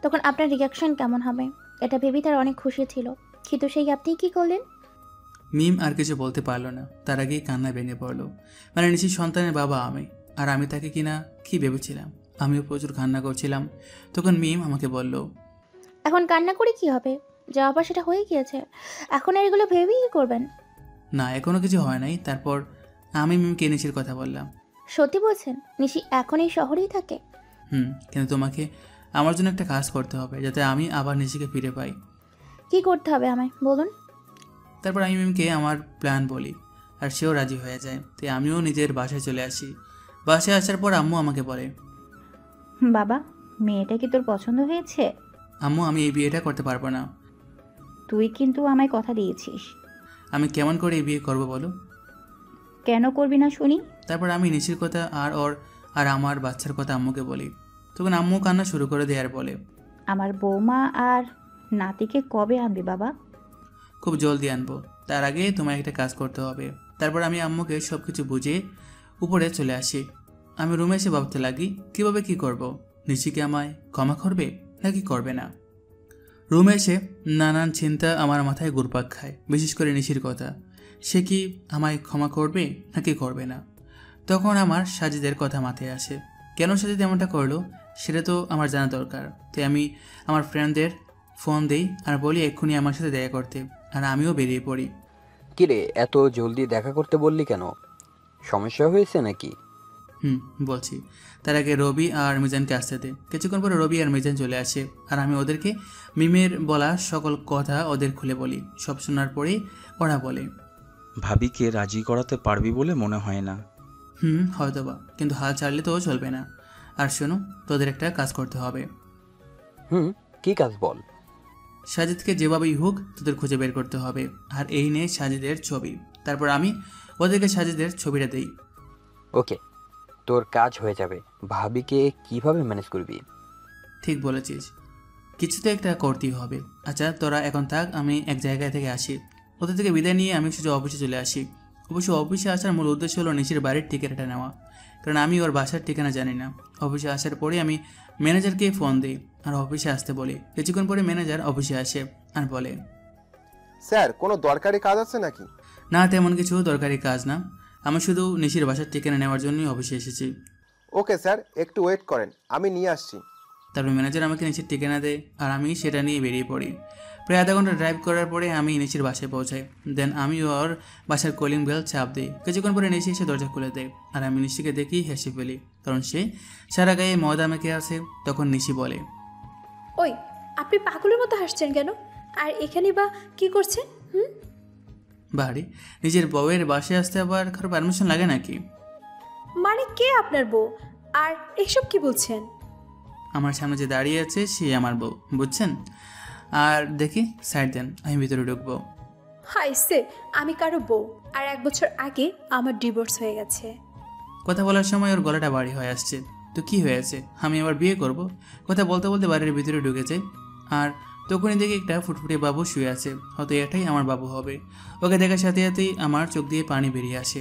তখন আপনার রিয়াকশন কেমন হবে, এটা ভেবেই তার অনেক খুশি ছিল। কিন্তু সেই আপনি কি করলেন? মিম আর কিছু বলতে পারলো না, তার আগেই কান্না ভেঙে পড়লো। মানে নিশির সন্তানের বাবা আমি, আর আমি তাকে কিনা কি ভেবেছিলাম। আমিও প্রচুর কান্না করছিলাম। তখন মিম আমাকে বলল, এখন কান্না করে কি হবে, যা আবার সেটা হয়ে গিয়েছে, এখন আর এগুলো ভেবেই কি করবেন? না, এখনো কিছু হয় নাই। তারপর আমি মিমকে নিশির কথা বললাম। সত্যি বলছেন নিশি এখন এই শহরেই থাকে? কিন্তু তোমাকে আমার জন্য একটা কাজ করতে হবে যাতে আমি আবার নিশিকে ফিরে পাই। কি করতে হবে আমায় বলুন। তারপর আমি মিমকে আমার প্ল্যান বলি, আর সেও রাজি হয়ে যায়। তাই আমিও নিজের বাসায় চলে আসি। বাসায় আসার পর আম্মু আমাকে বলে, বাবা, মেয়েটা কি তোর পছন্দ হয়েছে? আম্মু, আমি এই বিয়েটা করতে পারবো না। তুই কিন্তু আমায় কথা দিয়েছিস। আমি কেমন করে এই বিয়ে করবো বলো? কেন করবি না শুনি? তারপর আমি নিশির কথা আর আমার বাচ্চার কথা আম্মুকে বলি। তখন আম্মু কান্না শুরু করে দেয় আর বলে, আমার বৌমা আর নাতিকে কবে আনবি বাবা? খুব জলদি আনবো, তার আগে তোমার একটা কাজ করতে হবে। তারপর আমি আম্মুকে সব কিছু বুঝিয়ে উপরে চলে আসি। আমি রুমে এসে ভাবতে লাগি কীভাবে কি করব। নিশিকে আমায় ক্ষমা করবে নাকি করবে না। রুমে এসে নানান চিন্তা আমার মাথায় ঘুরপাক খায়, বিশেষ করে নিশির কথা। সে কি আমায় ক্ষমা করবে নাকি করবে না। তখন আমার সাজিদের কথা মাথায় আসে। কেন সাজিদ এমনটা করলো সেটা তো আমার জানা দরকার। তাই আমি আমার ফ্রেন্ডদের ফোন দিই আর বলি এক্ষুনি আমার সাথে দেখা করতে, আর আমিও বেরিয়ে পড়ি। কিরে, এত জলদি দেখা করতে বললি কেন? সমস্যা হয়েছে নাকি? বলছি। তার আগে রবি আর মিজানকে আসতে দে। কিছুক্ষণ পরে রবি আর মিজান চলে আসে, আর আমি ওদেরকে মিমের বলা সকল কথা ওদের খুলে বলি। সব শোনার পরেই ওরা বলে, ভাবিকে রাজি করাতে পারবি বলে মনে হয় না। হয়তোবা, কিন্তু হাল ছাড়লে তো চলবে না। আর শোনো, তোদের একটা কাজ করতে হবে। কি কাজ বল? সাজিদকে যেভাবেই হোক তোদের খুঁজে বের করতে হবে। আর এই নিয়ে সাজিদের ছবি। তারপর আমি ওদেরকে সাজিদের ছবিটা দেই। ওকে, তোর কাজ হয়ে যাবে। ভাবিকে কিভাবে ম্যানেজ করবি? ঠিক বলেছিস, কিছু তো একটা করতেই হবে। আচ্ছা তোরা এখন থাক, আমি এক জায়গায় থেকে আসি। ওদের থেকে বিদায় নিয়ে আমি সোজা অফিসে চলে আসি। অবশ্য অফিসে আসার মূল উদ্দেশ্য হলো নিশির বাড়ির টিকিটটা নেওয়া, কারণ আমি ওর বাসার ঠিকানা জানি না। অফিসে আসার পরে আমি ম্যানেজারকে ফোন দিই আর অফিসে আসতে বলি। কিছুক্ষণ পরে ম্যানেজার অফিসে আসে আর বলে, স্যার কোনো দরকারি কাজ আছে নাকি? না, তেমন কিছু দরকারি কাজ না, আমি শুধু নিশির বাসার ঠিকানা নেওয়ার জন্যই অফিসে এসেছি। ওকে স্যার, একটু ওয়েট করেন, আমি নিয়ে আসছি। তারপর ম্যানেজার আমাকে নিশির ঠিকানা দেয় আর আমি সেটা নিয়ে বেরিয়ে পড়ি। প্রায় আধা ঘন্টা ড্রাইভ করার পরে আমি নিশির বাসায় পৌঁছাই। দেন আমি ওর বাসার কলিং বেল চাপ দিই। কিছুক্ষণ পরে নিশি এসে দরজা খুলে দেয় আর আমি নিশিকে দেখি হেসে ফেলি, কারণ সে সারা গায়ে ময়দা মেখে আছে। তখন নিশি বলে, ওই আপনি পাগলের মতো হাসছেন কেন? আর এখানে বা কি করছেন? বাড়ি নিজের বউয়ের বাসায় আসতে আবার কারো পারমিশন লাগে নাকি? মানে কে আপনার বউ? আর এসব কি বলছেন? আমার সামনে যে দাঁড়িয়ে আছে সে আমার বউ, বুঝছেন? আর দেখি সাইড দেন, আমি ভিতরে ঢুকবো। হাইসে, আমি কারো বউ, আর 1 বছর আগে আমার ডিভোর্স হয়ে গেছে। কথা বলার সময় ওর গলাটা ভারী হয়ে আসছে। তো কি হয়েছে, আমি আবার বিয়ে করব? কথা বলতে বলতে বাড়ির ভিতরে ঢুকে যাই, আর তখনই দেখি একটা ফুটফুটে বাবু শুয়ে আছে। হয়তো এটাই আমার বাবু হবে। ওকে দেখার সাথে সাথেই আমার চোখ দিয়ে পানি বেরিয়ে আসে।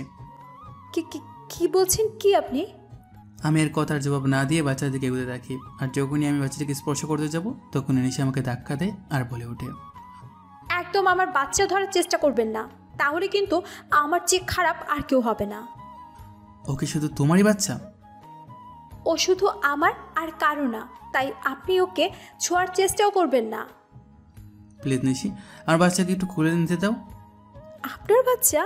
কি বলছেন কি আপনি? আমি এর কথার জবাব না দিয়ে বাচ্চার দিকে এগোতে থাকি, আর যখনই আমি বাচ্চাটিকে স্পর্শ করতে যাব তখন নিশি আমাকে ধাক্কা দেয় আর বলে ওঠে, একদম আমার বাচ্চা ধরার চেষ্টা করবেন না, তাহলে কিন্তু আমার চেয়ে খারাপ আর কেউ হবে না। ওকে শুধু তোমারই বাচ্চা? ও শুধু আমার আর কারো না, তাই আপনি ওকে ছোঁয়ার চেষ্টাও করবেন না। প্লিজ নিশি, আমার বাচ্চাকে একটু খুলে নিতে দাও। আপনার বাচ্চা?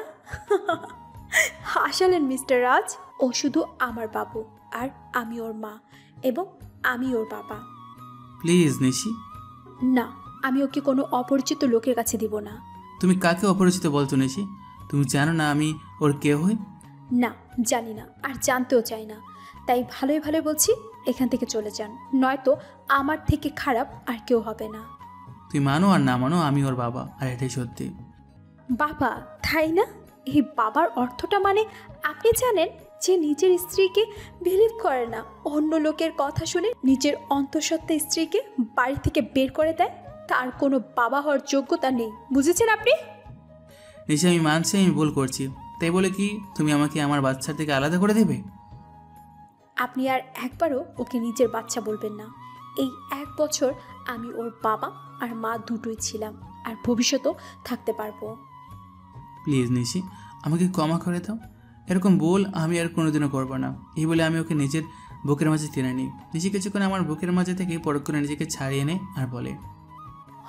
হাসালেন মিস্টার রাজ। ও শুধু আমার বাবু, আর আমি ওর মা, এবং আমি ওর বাবা। প্লিজ নিশি। না, আমি ওকে কোনো অপরিচিত লোকের কাছে দিব না। তুমি কাকে অপরিচিত বলছো নিশি? তুমি জানো না আমি ওর কে হই? না, জানি না, আর জানতেও চাই না। তাই ভালোই ভালোই বলছি, এখান থেকে চলে যান, নয়তো আমার থেকে খারাপ আর কেউ হবে না। তুই মানো আর না মানো, আমি ওর বাবা, আর এটাই সত্যি। বাবা, তাই না? এই বাবার অর্থটা মানে আপনি জানেন, যে নিজের স্ত্রীকে বিলিভ করে না, অন্য লোকের কথা শুনে নিজের অন্তঃসত্ত্বা স্ত্রীকে বাড়ি থেকে বের করে দেয়, তার কোনো বাবা হওয়ার যোগ্যতা নেই। বুঝেছেন আপনি? নিশি, আমি মানছি আমি ভুল করছি, তাই বলে কি তুমি আমাকে আমার বাচ্চার থেকে আলাদা করে দেবে? আপনি আর একবারও ওকে নিজের বাচ্চা বলবেন না। এই 1 বছর আমি ওর বাবা আর মা দুটোই ছিলাম, আর ভবিষ্যতেও থাকতে পারবো। প্লিজ নিশি, আমাকে ক্ষমা করে দাও। এরকম ভুল আমি আর কোনোদিনও করবো না। এই বলে আমি ওকে নিজের বুকের মাঝে টেনে নিই। নিশি কিছুক্ষণ আমার বুকের মাঝে থেকে পরখ করে নিজেকে ছাড়িয়ে নেয় আর বলে,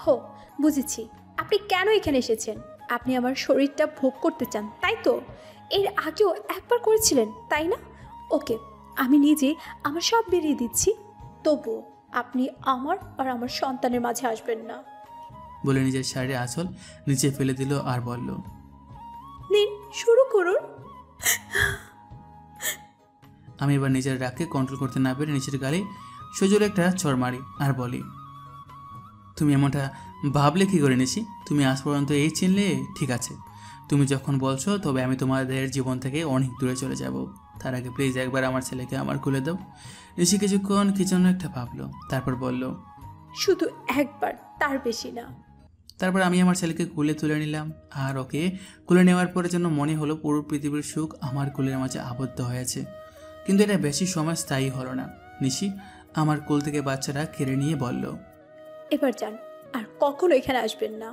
হো, বুঝেছি আপনি কেন এখানে এসেছেন। আপনি আমার শরীরটা ভোগ করতে চান, তাই তো? এর আগেও একবার করেছিলেন, তাই না? ওকে, আমি নিজে আমার সব বেরিয়ে দিচ্ছি, তবুও আপনি আমার আর আমার সন্তানের মাঝে আসবেন না। বলে নিজের শাড়ির আঁচল নিচে ফেলে দিল আর বলল, নিন, শুরু করুন। আমি এবার নিজের রাগকে কন্ট্রোল করতে না পেরে নিচের গালে সজোরে একটা চড় মারি আর বলি, তুমি এমনটা ভাবলে কি করে নিশি? তুমি আজ পর্যন্ত এই চিনলে, ঠিক আছে, তুমি যখন বলছো তবে আমি তোমাদের জীবন থেকে অনেক দূরে চলে যাব। তার আগে প্লিজ একবার আমার ছেলেকে আমার খুলে দাও। নিশি কিছুক্ষণ কি জন্য একটা ভাবলো, তারপর বলল, শুধু একবার, তার বেশি না। তারপর আমি আমার ছেলেকে কুলে তুলে নিলাম, আর ওকে কুলে নেওয়ার পরে যেন মনে হলো পুরো পৃথিবীর সুখ আমার কুলের মাঝে আবদ্ধ হয়েছে। কিন্তু এটা বেশি সময় স্থায়ী হলো না। নিশি আমার কুল থেকে বাচ্চারা কেড়ে নিয়ে বলল, এবার যান, আর কখনো এখানে আসবেন না।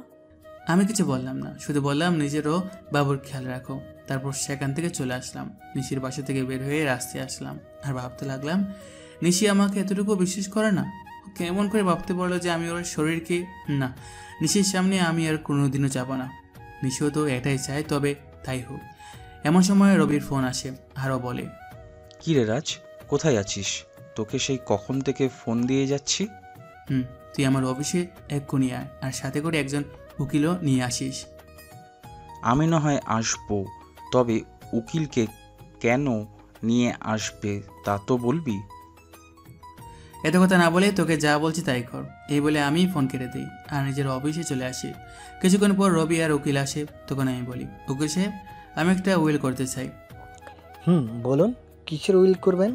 আমি কিছু বললাম না, শুধু বললাম নিজেরও বাবুর খেয়াল রাখো। তারপর সেখান থেকে চলে আসলাম, নিশির বাসা থেকে বের হয়ে রাস্তায় আসলাম, আর ভাবতে লাগলাম নিশি আমাকে এতটুকু বিশ্বাস করে না। কেমন করে ভাবতে পারলো যে আমি ওর শরীরকে, না, নিশির সামনে আমি আর কোনোদিনও যাব না। নিশিও তো এটাই চায়, তবে তাই হোক। এমন সময় রবির ফোন আসে, আরও বলে, কি রে রাজ, কোথায় আছিস? তোকে সেই কখন থেকে ফোন দিয়ে যাচ্ছি। তুই আমার অফিসে এক্ষুনি আয়, আর সাথে করে একজন উকিলও নিয়ে আসিস। আমি না হয় আসবো, তবে উকিলকে কেন নিয়ে আসবে তা তো বলবি। এত কথা না বলে তোকে যা বলছি তাই কর, এই বলে আমি ফোন কেটে দিই আর নিজের অফিসে চলে আসি। কিছুক্ষণ পর রবি আর উকিল আসে, তখন আমি বলি, উকিল সাহেব, আমি একটা উইল করতে চাই। বলুন, কিসের উইল করবেন?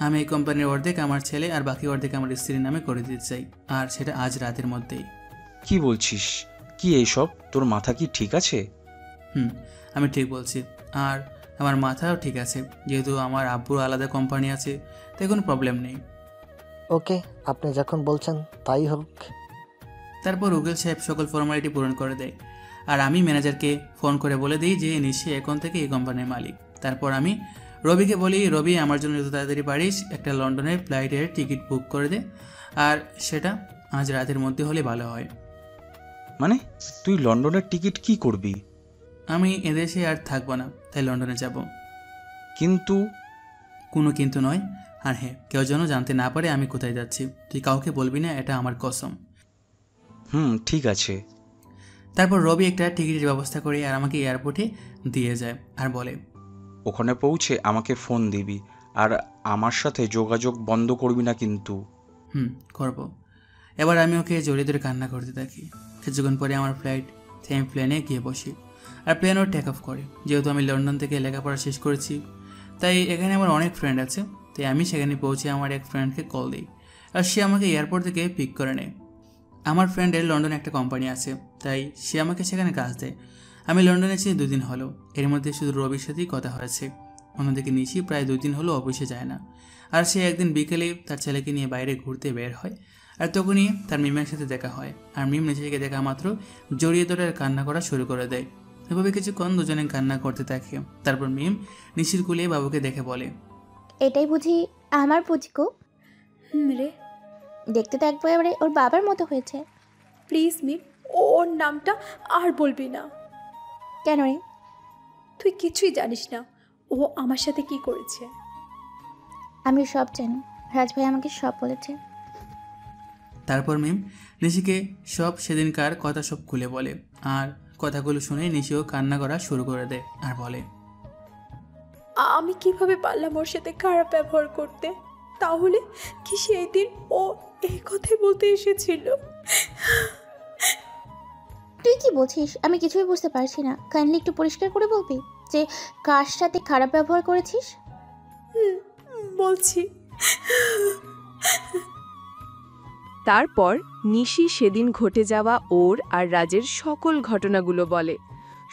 আমি এই কোম্পানির অর্ধেক আমার ছেলে আর বাকি অর্ধেক আমার স্ত্রীর নামে করে দিতে চাই, আর সেটা আজ রাতের মধ্যেই। কি বলছিস? কি এইসব? তোর মাথা কি ঠিক আছে? আমি ঠিক বলছি, আর আমার মাথাও ঠিক আছে। যেহেতু আমার আব্বুর আলাদা কোম্পানি আছে, তাই কোনো প্রবলেম নেই। ওকে, আপনি যখন বলছেন তাই হোক। তারপর উকিল সাহেব সকল ফর্মালিটি পূরণ করে দেয়, আর আমি ম্যানেজারকে ফোন করে বলে দিই যে নিশ্চয়ই এখন থেকে এই কোম্পানির মালিক। তারপর আমি রবিকে বলি, রবি আমার জন্য যত তাড়াতাড়ি পারিস একটা লন্ডনের ফ্লাইটের টিকিট বুক করে দে, আর সেটা আজ রাতের মধ্যে হলে ভালো হয়। মানে তুই লন্ডনের টিকিট কি করবি? আমি এদেশে আর থাকবো না, তাই লন্ডনে যাব। কিন্তু? কোনো কিন্তু নয়, আর হ্যাঁ, কেউ যেন জানতে না পারে আমি কোথায় যাচ্ছি। তুই কাউকে বলবি না, এটা আমার কসম। ঠিক আছে। তারপর রবি একটা টিকিটের ব্যবস্থা করে আর আমাকে এয়ারপোর্টে দিয়ে যায়, আর বলে, ওখানে পৌঁছে আমাকে ফোন দিবি, আর আমার সাথে যোগাযোগ বন্ধ করবি না কিন্তু। করব। এবার আমি ওকে জড়িয়ে ধরে কান্না করতে থাকি। কিছুক্ষণ পরে আমার ফ্লাইট, আমি প্লেনে গিয়ে বসি, আর প্লেনও টেক অফ করে। যেহেতু আমি লন্ডন থেকে লেখাপড়া শেষ করেছি, তাই এখানে আমার অনেক ফ্রেন্ড আছে। তাই আমি সেখানে পৌঁছে আমার এক ফ্রেন্ডকে কল দিই, আর সে আমাকে এয়ারপোর্ট থেকে পিক করে নেয়। আমার ফ্রেন্ডের লন্ডনে একটা কোম্পানি আছে, তাই সে আমাকে সেখানে কাজ দেয়। আমি লন্ডনে এসে 2 দিন হলো, এর মধ্যে শুধু রবির সাথেই কথা হয়েছে। অন্যদিকে নিশি প্রায় 2 দিন হলো অফিসে যায় না, আর সে একদিন বিকেলে তার ছেলেকে নিয়ে বাইরে ঘুরতে বের হয়, আর তখনই তার মিমের সাথে দেখা হয়। আর মিম নিশিকে দেখা মাত্র জড়িয়ে ধরে আর কান্না করা শুরু করে দেয়। এভাবে কিছুক্ষণ দুজনে কান্না করতে থাকে। তারপর মিম নিশির কুলে বাবুকে দেখে বলে, এটাই বুঝি আমার পুচিকু? রে, দেখতে তো একবারে ওর বাবার মতো হয়েছে। প্লিজ মিম, ওর নামটা আর বলবি না। কেন রে? তুই কিছুই জানিস না ও আমার সাথে কি করেছে। আমি সব জানি, রাজ ভাই আমাকে সব বলেছে। তারপর মিম নিশিকে সব সেদিনকার কথা সব খুলে বলে, আর কথাগুলো শুনে নিশিও কান্না করা শুরু করে দেয় আর বলে, আমি কিভাবে পারলাম ওর সাথে খারাপ ব্যবহার করতে? তাহলে কি সেই দিন ও এই কথাই বলতে এসেছিল? তুই কি বলছিস? আমি কিছুই বুঝতে পারছি না। কাইন্ডলি একটু পরিষ্কার করে বলবি যে কার সাথে খারাপ ব্যবহার করেছিস? বলছি। তারপর নিশি সেদিন ঘটে যাওয়া ওর আর রাজের সকল ঘটনাগুলো বলে।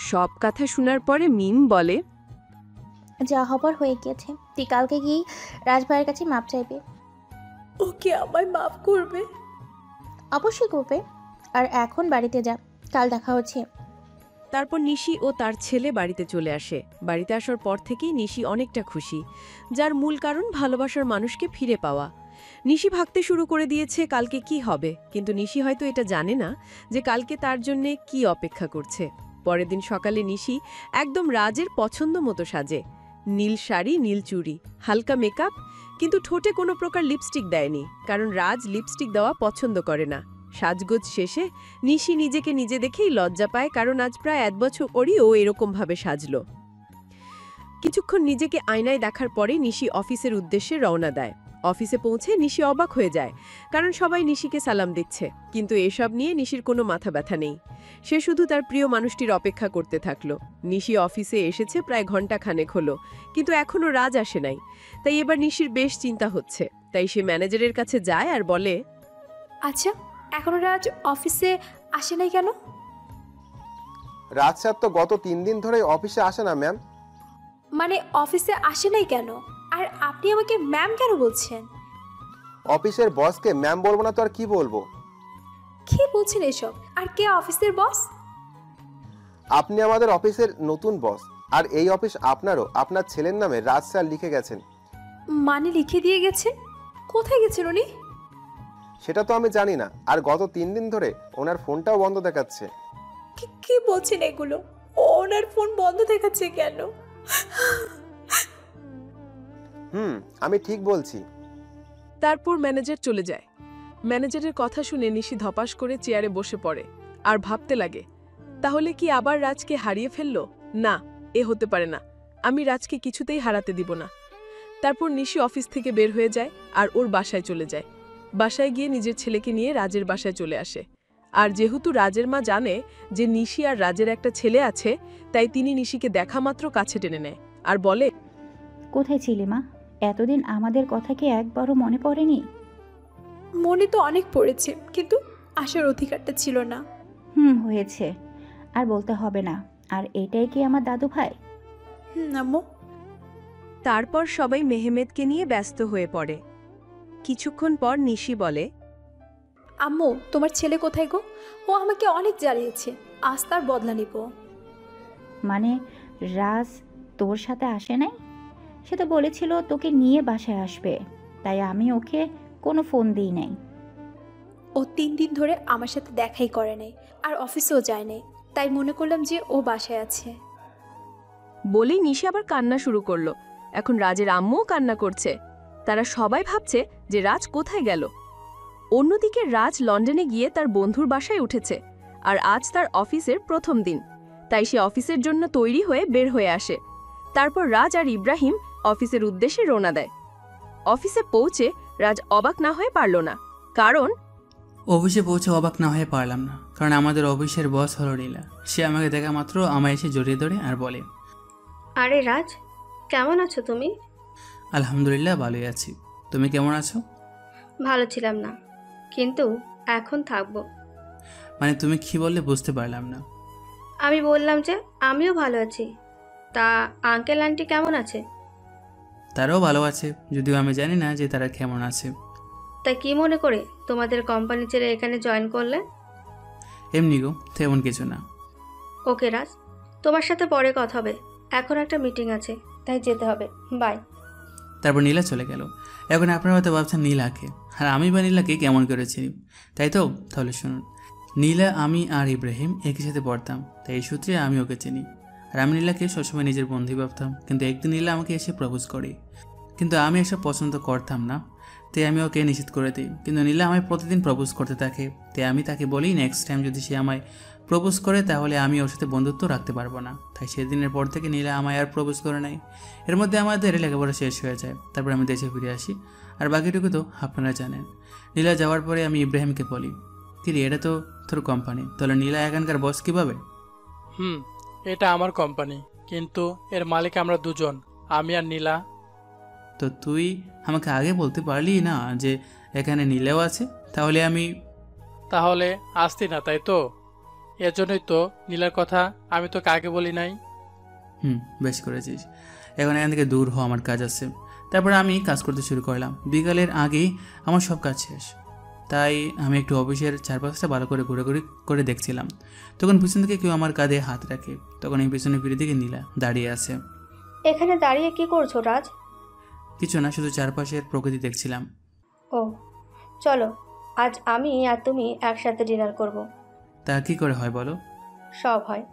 সব কথা শোনার পরে মিম বলে, যা হবার হয়ে গিয়েছে, তুই কালকে গিয়েই রাজ ভাইয়ের কাছে মাপ চাইবে। ওকে আমায় মাফ করবে? অবশ্যই করবে। আর এখন বাড়িতে যা, কাল দেখা হচ্ছে। তারপর নিশি ও তার ছেলে বাড়িতে চলে আসে। বাড়িতে আসার পর থেকেই নিশি অনেকটা খুশি, যার মূল কারণ ভালোবাসার মানুষকে ফিরে পাওয়া। নিশি ভাবতে শুরু করে দিয়েছে কালকে কি হবে, কিন্তু নিশি হয়তো এটা জানে না যে কালকে তার জন্যে কি অপেক্ষা করছে। পরের দিন সকালে নিশি একদম রাজের পছন্দ মতো সাজে। নীল শাড়ি, নীল চুড়ি, হালকা মেকআপ, কিন্তু ঠোঁটে কোনো প্রকার লিপস্টিক দেয়নি, কারণ রাজ লিপস্টিক দেওয়া পছন্দ করে না। সাজগোজ শেষে নিশি নিজেকে নিজে দেখেই লজ্জা পায়, কারণ আজ প্রায় 1 বছর ওরই ও এরকমভাবে সাজল। কিছুক্ষণ নিজেকে আয়নায় দেখার পরে নিশি অফিসের উদ্দেশ্যে রওনা দেয়। অফিসে পৌঁছে নিশি অবাক হয়ে যায়, কারণ সবাই নিশিকে সালাম দিচ্ছে, কিন্তু এসব নিয়ে নিশির কোনো মাথা ব্যথা নেই। সে শুধু তার প্রিয় মানুষটির অপেক্ষা করতে থাকলো। নিশি অফিসে এসেছে প্রায় ঘণ্টাখানেক হলো, কিন্তু এখনও রাজ আসে নাই। তাই এবার নিশির বেশ চিন্তা হচ্ছে। তাই সে ম্যানেজারের কাছে যায় আর বলে, আচ্ছা, এখনো রাজ অফিসে আসে নাই কেন? রাজ স্যার তো গত 3 দিন ধরে অফিসে আসে না ম্যাম। মানে অফিসে আসে নাই কেন? আর আপনি আমাকে ম্যাম কেন বলছেন? অফিসের বসকে ম্যাম বলবো না তো আর কি বলবো? কি বলছেন এসব? আর কে অফিসের বস? আপনি আমাদের অফিসের নতুন বস, আর এই অফিস আপনারও। আপনার ছেলের নামে রাজ স্যার লিখে গেছেন। মানে লিখে দিয়ে গেছেন? কোথায় গেছেন উনি? সেটা তো আমি জানি না। আর গত 3 দিন ধরে ওনার ফোনটাও বন্ধ দেখাচ্ছে। কি বলছেন এগুলো? ওনার ফোন বন্ধ দেখাচ্ছে কেন? আমি ঠিক বলছি। তারপর ম্যানেজার চলে যায়। ম্যানেজারের কথা শুনে নিশি ধপাস করে চেয়ারে বসে পড়ে আর ভাবতে লাগে, তাহলে কি আবার রাজকে হারিয়ে ফেলল? না, এ হতে পারে না। আমি রাজকে কিছুতেই হারাতে দিব না। তারপর নিশি অফিস থেকে বের হয়ে যায় আর ওর বাসায় চলে যায়। বাসায় গিয়ে নিজের ছেলেকে নিয়ে রাজের বাসায় চলে আসে। আর যেহেতু রাজের মা জানে যে নিশি আর রাজের একটা ছেলে আছে, তাই তিনি নিশিকে দেখা মাত্র কাছে টেনে নেয় আর বলে, কোথায় ছিলি মা? এতদিন আমাদের কথা কি একবারও মনে পড়েনি? মনে তো অনেক পড়েছে, কিন্তু আসার অধিকারটা ছিল না। হয়েছে, আর বলতে হবে না। আর এটাই কি আমার দাদু ভাই? আম্মু। তারপর সবাই মেহমেদকে নিয়ে ব্যস্ত হয়ে পড়ে। কিছুক্ষণ পর নিশি বলে, আম্মু, তোমার ছেলে কোথায় গো? ও আমাকে অনেক জ্বালিয়েছে, আজ তার বদলা নিব। মানে রাজ তোর সাথে আসে নাই? সে তো বলেছিল তোকে নিয়ে বাসায় আসবে, তাই আমি ওকে কোনো ফোন দিই নাই। ও 3 দিন ধরে আমার সাথে দেখাই করে নাই, আর অফিসেও যায় নাই, তাই মনে করলাম যে ও বাসায় আছে। বলেই নিশি আবার কান্না শুরু করলো। এখন রাজের আম্মুও কান্না করছে। তারা সবাই ভাবছে যে রাজ কোথায় গেল। অন্যদিকে রাজ লন্ডনে গিয়ে তার বন্ধুর বাসায় উঠেছে, আর আজ তার অফিসের প্রথম দিন, তাই সে অফিসের জন্য তৈরি হয়ে বের হয়ে আসে। তারপর রাজ আর ইব্রাহিম অফিসের উদ্দেশ্যে রওনা দেয়। অফিসে পৌঁছে রাজ অবাক না হয়ে পারল না, কারণ অফিসে পৌঁছে অবাক না হয়ে পারলাম না, কারণ আমাদের অফিসের বস হলো নীলা। সে আমাকে দেখা মাত্র আমায় এসে জড়িয়ে ধরে আর বলে, আরে রাজ, কেমন আছো তুমি? আলহামদুলিল্লাহ ভালোই আছি। তুমি কেমন আছো? ভালো ছিলাম না, কিন্তু এখন থাকবো। মানে তুমি কি বললে বুঝতে পারলাম না। আমি বললাম যে আমিও ভালো আছি। তা আঙ্কেল আন্টি কেমন আছে? তারাও ভালো আছে, যদিও আমি জানি না যে তারা কেমন আছে। তা কি মনে করে তোমাদের কোম্পানি ছেড়ে এখানে জয়েন করলে? এমনি গো, তেমন কিছু না। ওকে রাজ, তোমার সাথে পরে কথা হবে। এখন একটা মিটিং আছে, তাই যেতে হবে। বাই। তারপর নীলা চলে গেল। এখন আপনারা হয়তো ভাবছেন নীলাকে, আর আমি বা নীলাকে কেমন করে চিনি, তাই তো? তাহলে শুনুন, নীলা, আমি আর ইব্রাহিম একই সাথে পড়তাম, তাই এই সূত্রে আমি ওকে চিনি। আর আমি নীলাকে সবসময় নিজের বন্ধুই ভাবতাম, কিন্তু একদিন নীলা আমাকে এসে প্রপোজ করে, কিন্তু আমি এসব পছন্দ করতাম না, তাই আমি ওকে নিষেধ করে দিই। কিন্তু নীলা আমায় প্রতিদিন প্রপোজ করতে থাকে, তাই আমি তাকে বলি নেক্সট টাইম যদি সে আমায় প্রপোজ করে তাহলে আমি ওর সাথে বন্ধুত্ব রাখতে পারবো না। তাই সেদিনের পর থেকে নীলা আমায় আর প্রপোজ করে নাই। এর মধ্যে আমাদের লেখাপড়া শেষ হয়ে যায়, তারপর আমি দেশে ফিরে আসি, আর বাকিটুকু তো আপনারা জানেন। নীলা যাওয়ার পরে আমি ইব্রাহিমকে বলি, কিরে এটা তো তোর কোম্পানি, তাহলে নীলা এখানকার বস কীভাবে? এটা আমার কোম্পানি, কিন্তু এর মালিক আমরা দুজন, আমি আর নীলা। তো তুই আমাকে আগে বলতে পারলি না যে এখানে নীলাও আছে? তাহলে আসতি না, তাই তো? এর জন্যই তো নীলার কথা আমি তোকে আগে বলি নাই। বেশ করেছিস। এখন এখান থেকে দূর হ, আমার কাজ আছে। তারপরে আমি কাজ করতে শুরু করলাম। বিকালের আগেই আমার সব কাজ শেষ, তাই আমি একটু অফিসের চারপাশটা ভালো করে ঘোরাঘুরি করে দেখছিলাম। তখন পিছন থেকে কেউ আমার কাঁধে হাত রাখে, তখন এই পিছনে ফিরে দিকে নীলা দাঁড়িয়ে আছে। এখানে দাঁড়িয়ে কি করছো রাজ? কিছু না, শুধু চারপাশের প্রকৃতি দেখছিলাম। ও চলো, আজ আমি আর তুমি একসাথে ডিনার করব। তা কি করে হয় বলো? সব হয়।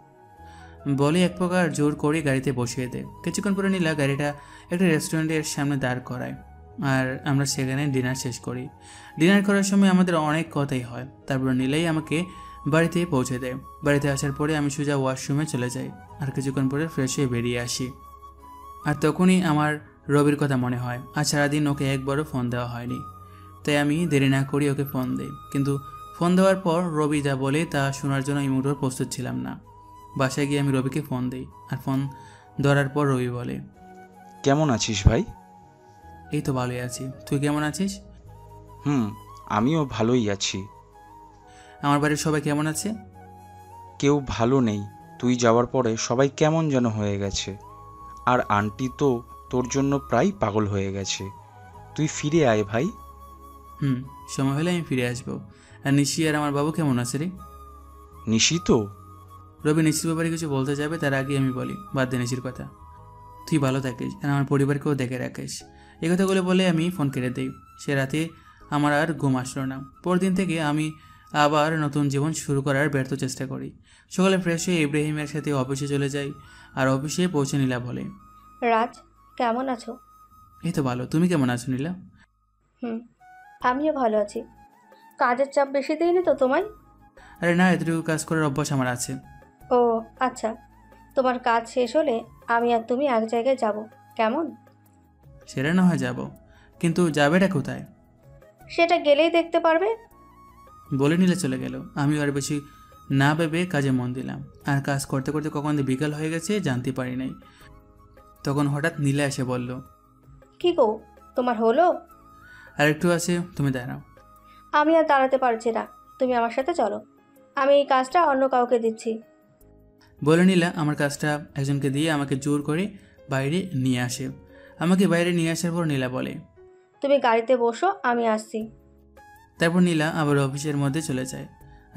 বলে এক প্রকার জোর করে গাড়িতে বসিয়ে দেয়। কিছুক্ষণ পরে নীলা গাড়িটা একটা রেস্টুরেন্টের সামনে দাঁড় করায়, আর আমরা সেখানে ডিনার শেষ করি। ডিনার করার সময় আমাদের অনেক কথাই হয়। তারপর নীলাই আমাকে বাড়িতে পৌঁছে দেয়। বাড়িতে আসার পরে আমি সোজা ওয়াশরুমে চলে যাই, আর কিছুক্ষণ পরে ফ্রেশ হয়ে বেরিয়ে আসি। আর তখনই আমার রবির কথা মনে হয়, আর সারাদিন ওকে একবারও ফোন দেওয়া হয়নি, তাই আমি দেরি না করি ওকে ফোন দিই। কিন্তু ফোন দেওয়ার পর রবি যা বলে তা শোনার জন্য এই মুহূর্তে প্রস্তুত ছিলাম না। বাসায় গিয়ে আমি রবিকে ফোন দিই, আর ফোন ধরার পর রবি বলে, কেমন আছিস ভাই? এই তো ভালোই আছি, তুই কেমন আছিস? আমিও ভালোই আছি। আমার বাড়ির সবাই কেমন আছে? কেউ ভালো নেই, তুই যাওয়ার পরে সবাই কেমন যেন হয়ে গেছে। আর আন্টি তো তোর জন্য প্রায় পাগল হয়ে গেছে। তুই ফিরে আয় ভাই। সময় হলে আমি ফিরে আসবো। আর নিশি আর আমার বাবু কেমন আছে রে? নিশি তো? রবি নিশির ব্যাপারে কিছু বলতে যাবে, তার আগে আমি বলি, বাদ দে নিশির কথা, তুই ভালো থাকিস আর আমার পরিবারকেও দেখে রাখিস। এই কথাগুলো বলে আমি ফোন কেটে দিই। সে রাতে আমার আর ঘুম আসলো না। পরদিন থেকে আমি আবার নতুন জীবন শুরু করার ব্যর্থ চেষ্টা করি। সকালে ফ্রেশ হয়ে ইব্রাহিমের সাথে অফিসে চলে যাই, আর অফিসে পৌঁছে নীলা বলে, রাজ কেমন আছো? এই তো ভালো, তুমি কেমন আছো নীলা? আমিও ভালো আছি। কাজের চাপ বেশি দেয়নি তো তোমায়? আরে না, এতটুকু কাজ করার অভ্যাস আমার আছে। ও আচ্ছা, তোমার কাজ শেষ হলে আমি আর তুমি এক জায়গায় যাব, কেমন? সেটা না হয় যাব, কিন্তু যাবেটা কোথায়? সেটা গেলেই দেখতে পারবে। বলে নিলে চলে গেল। আমি আর বেশি না ভেবে কাজে মন দিলাম, আর কাজ করতে করতে কখন বিকাল হয়ে গেছে জানতে পারি নাই। তখন হঠাৎ নীলা এসে বলল, কি গো তোমার হলো? আর একটু আছে, তুমি দাঁড়াও। আমি আর দাঁড়াতে পারছি না, তুমি আমার সাথে চলো, আমি এই কাজটা অন্য কাউকে দিচ্ছি। বলে নীলা আমার কাজটা একজনকে দিয়ে আমাকে জোর করে বাইরে নিয়ে আসে। আমাকে বাইরে নিয়ে আসার পর নীলা বলে, তুমি গাড়িতে বসো, আমি আসছি। তারপর নীলা আবার অফিসের মধ্যে চলে যায়,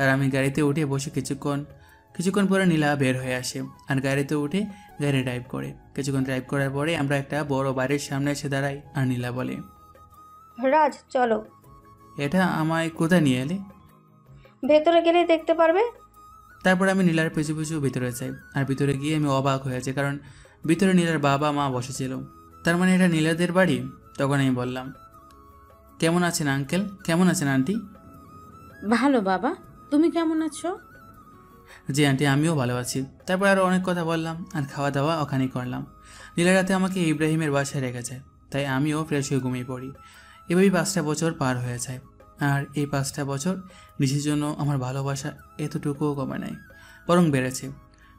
আর আমি গাড়িতে উঠে বসে কিছুক্ষণ পরে নীলা বের হয়ে আসে, আর গাড়িতে উঠে গাড়ি ড্রাইভ করে। কিছুক্ষণ ড্রাইভ করার পরে আমরা একটা বড় বাড়ির সামনে এসে দাঁড়াই, আর নীলা বলে, রাজ চলো। এটা আমায় কোথায় নিয়ে এলে? ভেতরে গেলেই দেখতে পারবে। তারপর আমি নীলার পিছু পিছু ভিতরে যাই, আর ভিতরে গিয়ে আমি অবাক হয়ে যাই, কারণ ভিতরে নীলার বাবা মা বসেছিল। তার মানে এটা নীলাদের বাড়ি। তখন আমি বললাম, কেমন আছেন আঙ্কেল, কেমন আছেন আন্টি? ভালো বাবা, তুমি কেমন আছো? জি আন্টি, আমিও ভালো আছি। তারপর আরও অনেক কথা বললাম, আর খাওয়া দাওয়া ওখানেই করলাম। নীলা রাতে আমাকে ইব্রাহিমের বাসায় রেখেছে, তাই আমিও ফ্রেশ হয়ে ঘুমিয়ে পড়ি। এভাবেই 5টা বছর পার হয়ে যায়, আর এই 5টা বছর নিশির জন্য আমার ভালোবাসা এতটুকুও কমে নাই, বরং বেড়েছে।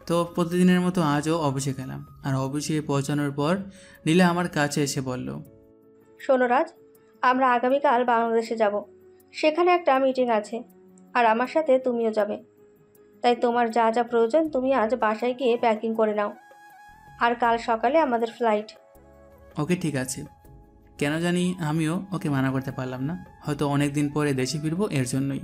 তো প্রতিদিনের মতো আজও অফিসে গেলাম, আর অফিসে পৌঁছানোর পর নীলা আমার কাছে এসে বলল, শোনো রাজ, আমরা আগামীকাল বাংলাদেশে যাব। সেখানে একটা মিটিং আছে, আর আমার সাথে তুমিও যাবে। তাই তোমার যা যা প্রয়োজন তুমি আজ বাসায় গিয়ে প্যাকিং করে নাও। আর কাল সকালে আমাদের ফ্লাইট। ওকে ঠিক আছে। কেন জানি আমিও ওকে মানা করতে পারলাম না, হয়তো অনেক দিন পরে দেশে ফিরবো এর জন্যই।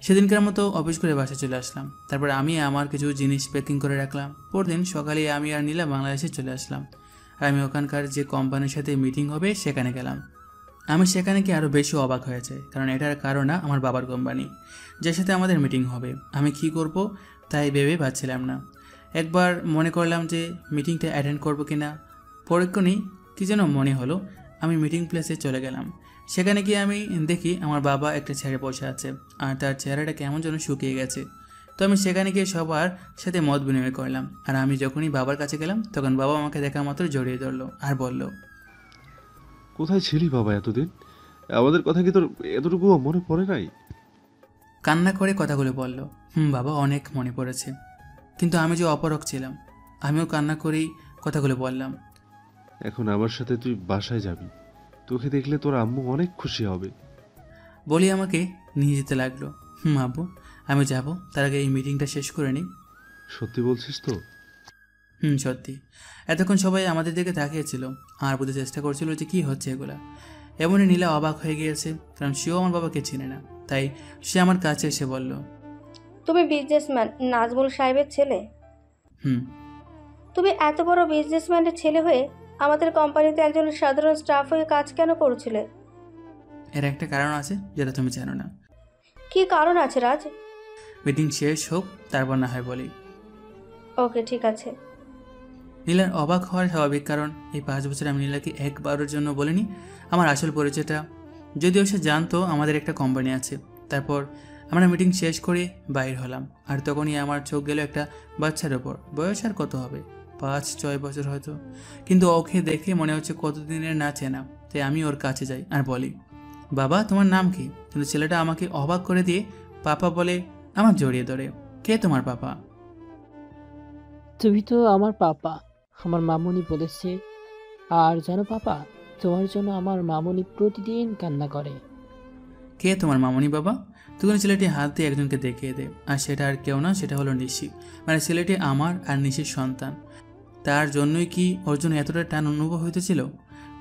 সেদিনকার মতো অফিস করে বাসায় চলে আসলাম। তারপর আমি আমার কিছু জিনিস প্যাকিং করে রাখলাম। পরদিন সকালে আমি আর নীলা বাংলাদেশে চলে আসলাম। আর আমি ওখানকার যে কোম্পানির সাথে মিটিং হবে সেখানে গেলাম। আমি সেখানে কি আরও বেশি অবাক হয়েছে, কারণ এটার কারণ আমার বাবার কোম্পানি, যার সাথে আমাদের মিটিং হবে। আমি কি করব তাই ভেবে পাচ্ছিলাম না। একবার মনে করলাম যে মিটিংটা অ্যাটেন্ড করবো কি না। পরক্ষণেই কী যেন মনে হলো, আমি মিটিং প্লেসে চলে গেলাম। সেখানে গিয়ে আমি দেখি আমার বাবা একটা চেয়ারে বসে আছে, আর তার চেহারাটা কেমন যেন শুকিয়ে গেছে। তো আমি সেখানে গিয়ে সবার সাথে মত বিনিময় করলাম। আর আমি যখনই বাবার কাছে গেলাম তখন বাবা আমাকে দেখা মাত্র জড়িয়ে ধরলো আর বলল, কোথায় ছিলি বাবা এতদিন? আমাদের কথা কি তোর এতটুকুও মনে পড়ে নাই? কান্না করে কথাগুলো বলল। বাবা, অনেক মনে পড়েছে, কিন্তু আমি যে অপরক ছিলাম। আমিও কান্না করেই কথাগুলো বললাম। এখন আমার সাথে তুই বাসায় যাবি, তোকে দেখলে তোর আম্মু অনেক খুশি হবে। বলি আমাকে নিয়ে যেতে লাগলো। আব্বু, আমি যাব, তার আগে এই মিটিংটা শেষ করে নিই। সত্যি বলছিস তো? সত্যি। এতক্ষণ সবাই আমাদের দিকে তাকিয়েছিল আর বুঝতে চেষ্টা করছিল যে কী হচ্ছে এগুলা। এমনই নীলা অবাক হয়ে গিয়েছে, কারণ সেও আমার বাবাকে চিনে না। তাই সে আমার কাছে এসে বলল, তুমি বিজনেসম্যান নাজমুল সাহেবের ছেলে? তুমি এত বড় বিজনেসম্যানের ছেলে হয়ে আমাদের কোম্পানিতে একজন সাধারণ স্টাফ হয়ে কাজ কেন করছিলে? এর একটা কারণ আছে যেটা তুমি জানো না। কি কারণ আছে রাজ? মিটিং শেষ হোক, তারপর না হয় বলি। ওকে ঠিক আছে। নীলার অবাক হওয়ার স্বাভাবিক, কারণ এই 5 বছর আমি নীলাকে একবারের জন্য বলিনি আমার আসল পরিচয়টা। যদিও সে জানতো আমাদের একটা কোম্পানি আছে। তারপর আমরা মিটিং শেষ করে বাইর হলাম, আর তখনই আমার চোখ গেল একটা বাচ্চার ওপর। বয়স আর কত হবে, 5-6 বছর হয়তো, কিন্তু ওকে দেখে মনে হচ্ছে কতদিনের না চেনা। তাই আমি ওর কাছে যাই আর বলি, বাবা তোমার নাম কি? কিন্তু ছেলেটা আমাকে অবাক করে দিয়ে পাপা বলে আমার জড়িয়ে ধরে। কে তোমার পাপা? তুমি তো আমার পাপা, আমার মামুনি বলেছে। আর জানো পাপা, তোমার জন্য আমার মামুনি প্রতিদিন কান্না করে। কে তোমার মামুনি বাবা? তখন ছেলেটি হাত দিয়ে একজনকে দেখিয়ে দেয়, আর সেটা আর কেউ না, সেটা হলো নিশি। মানে ছেলেটি আমার আর নিশির সন্তান। তার জন্যই কি ওর জন্য এতটা টান অনুভব হইতেছিল?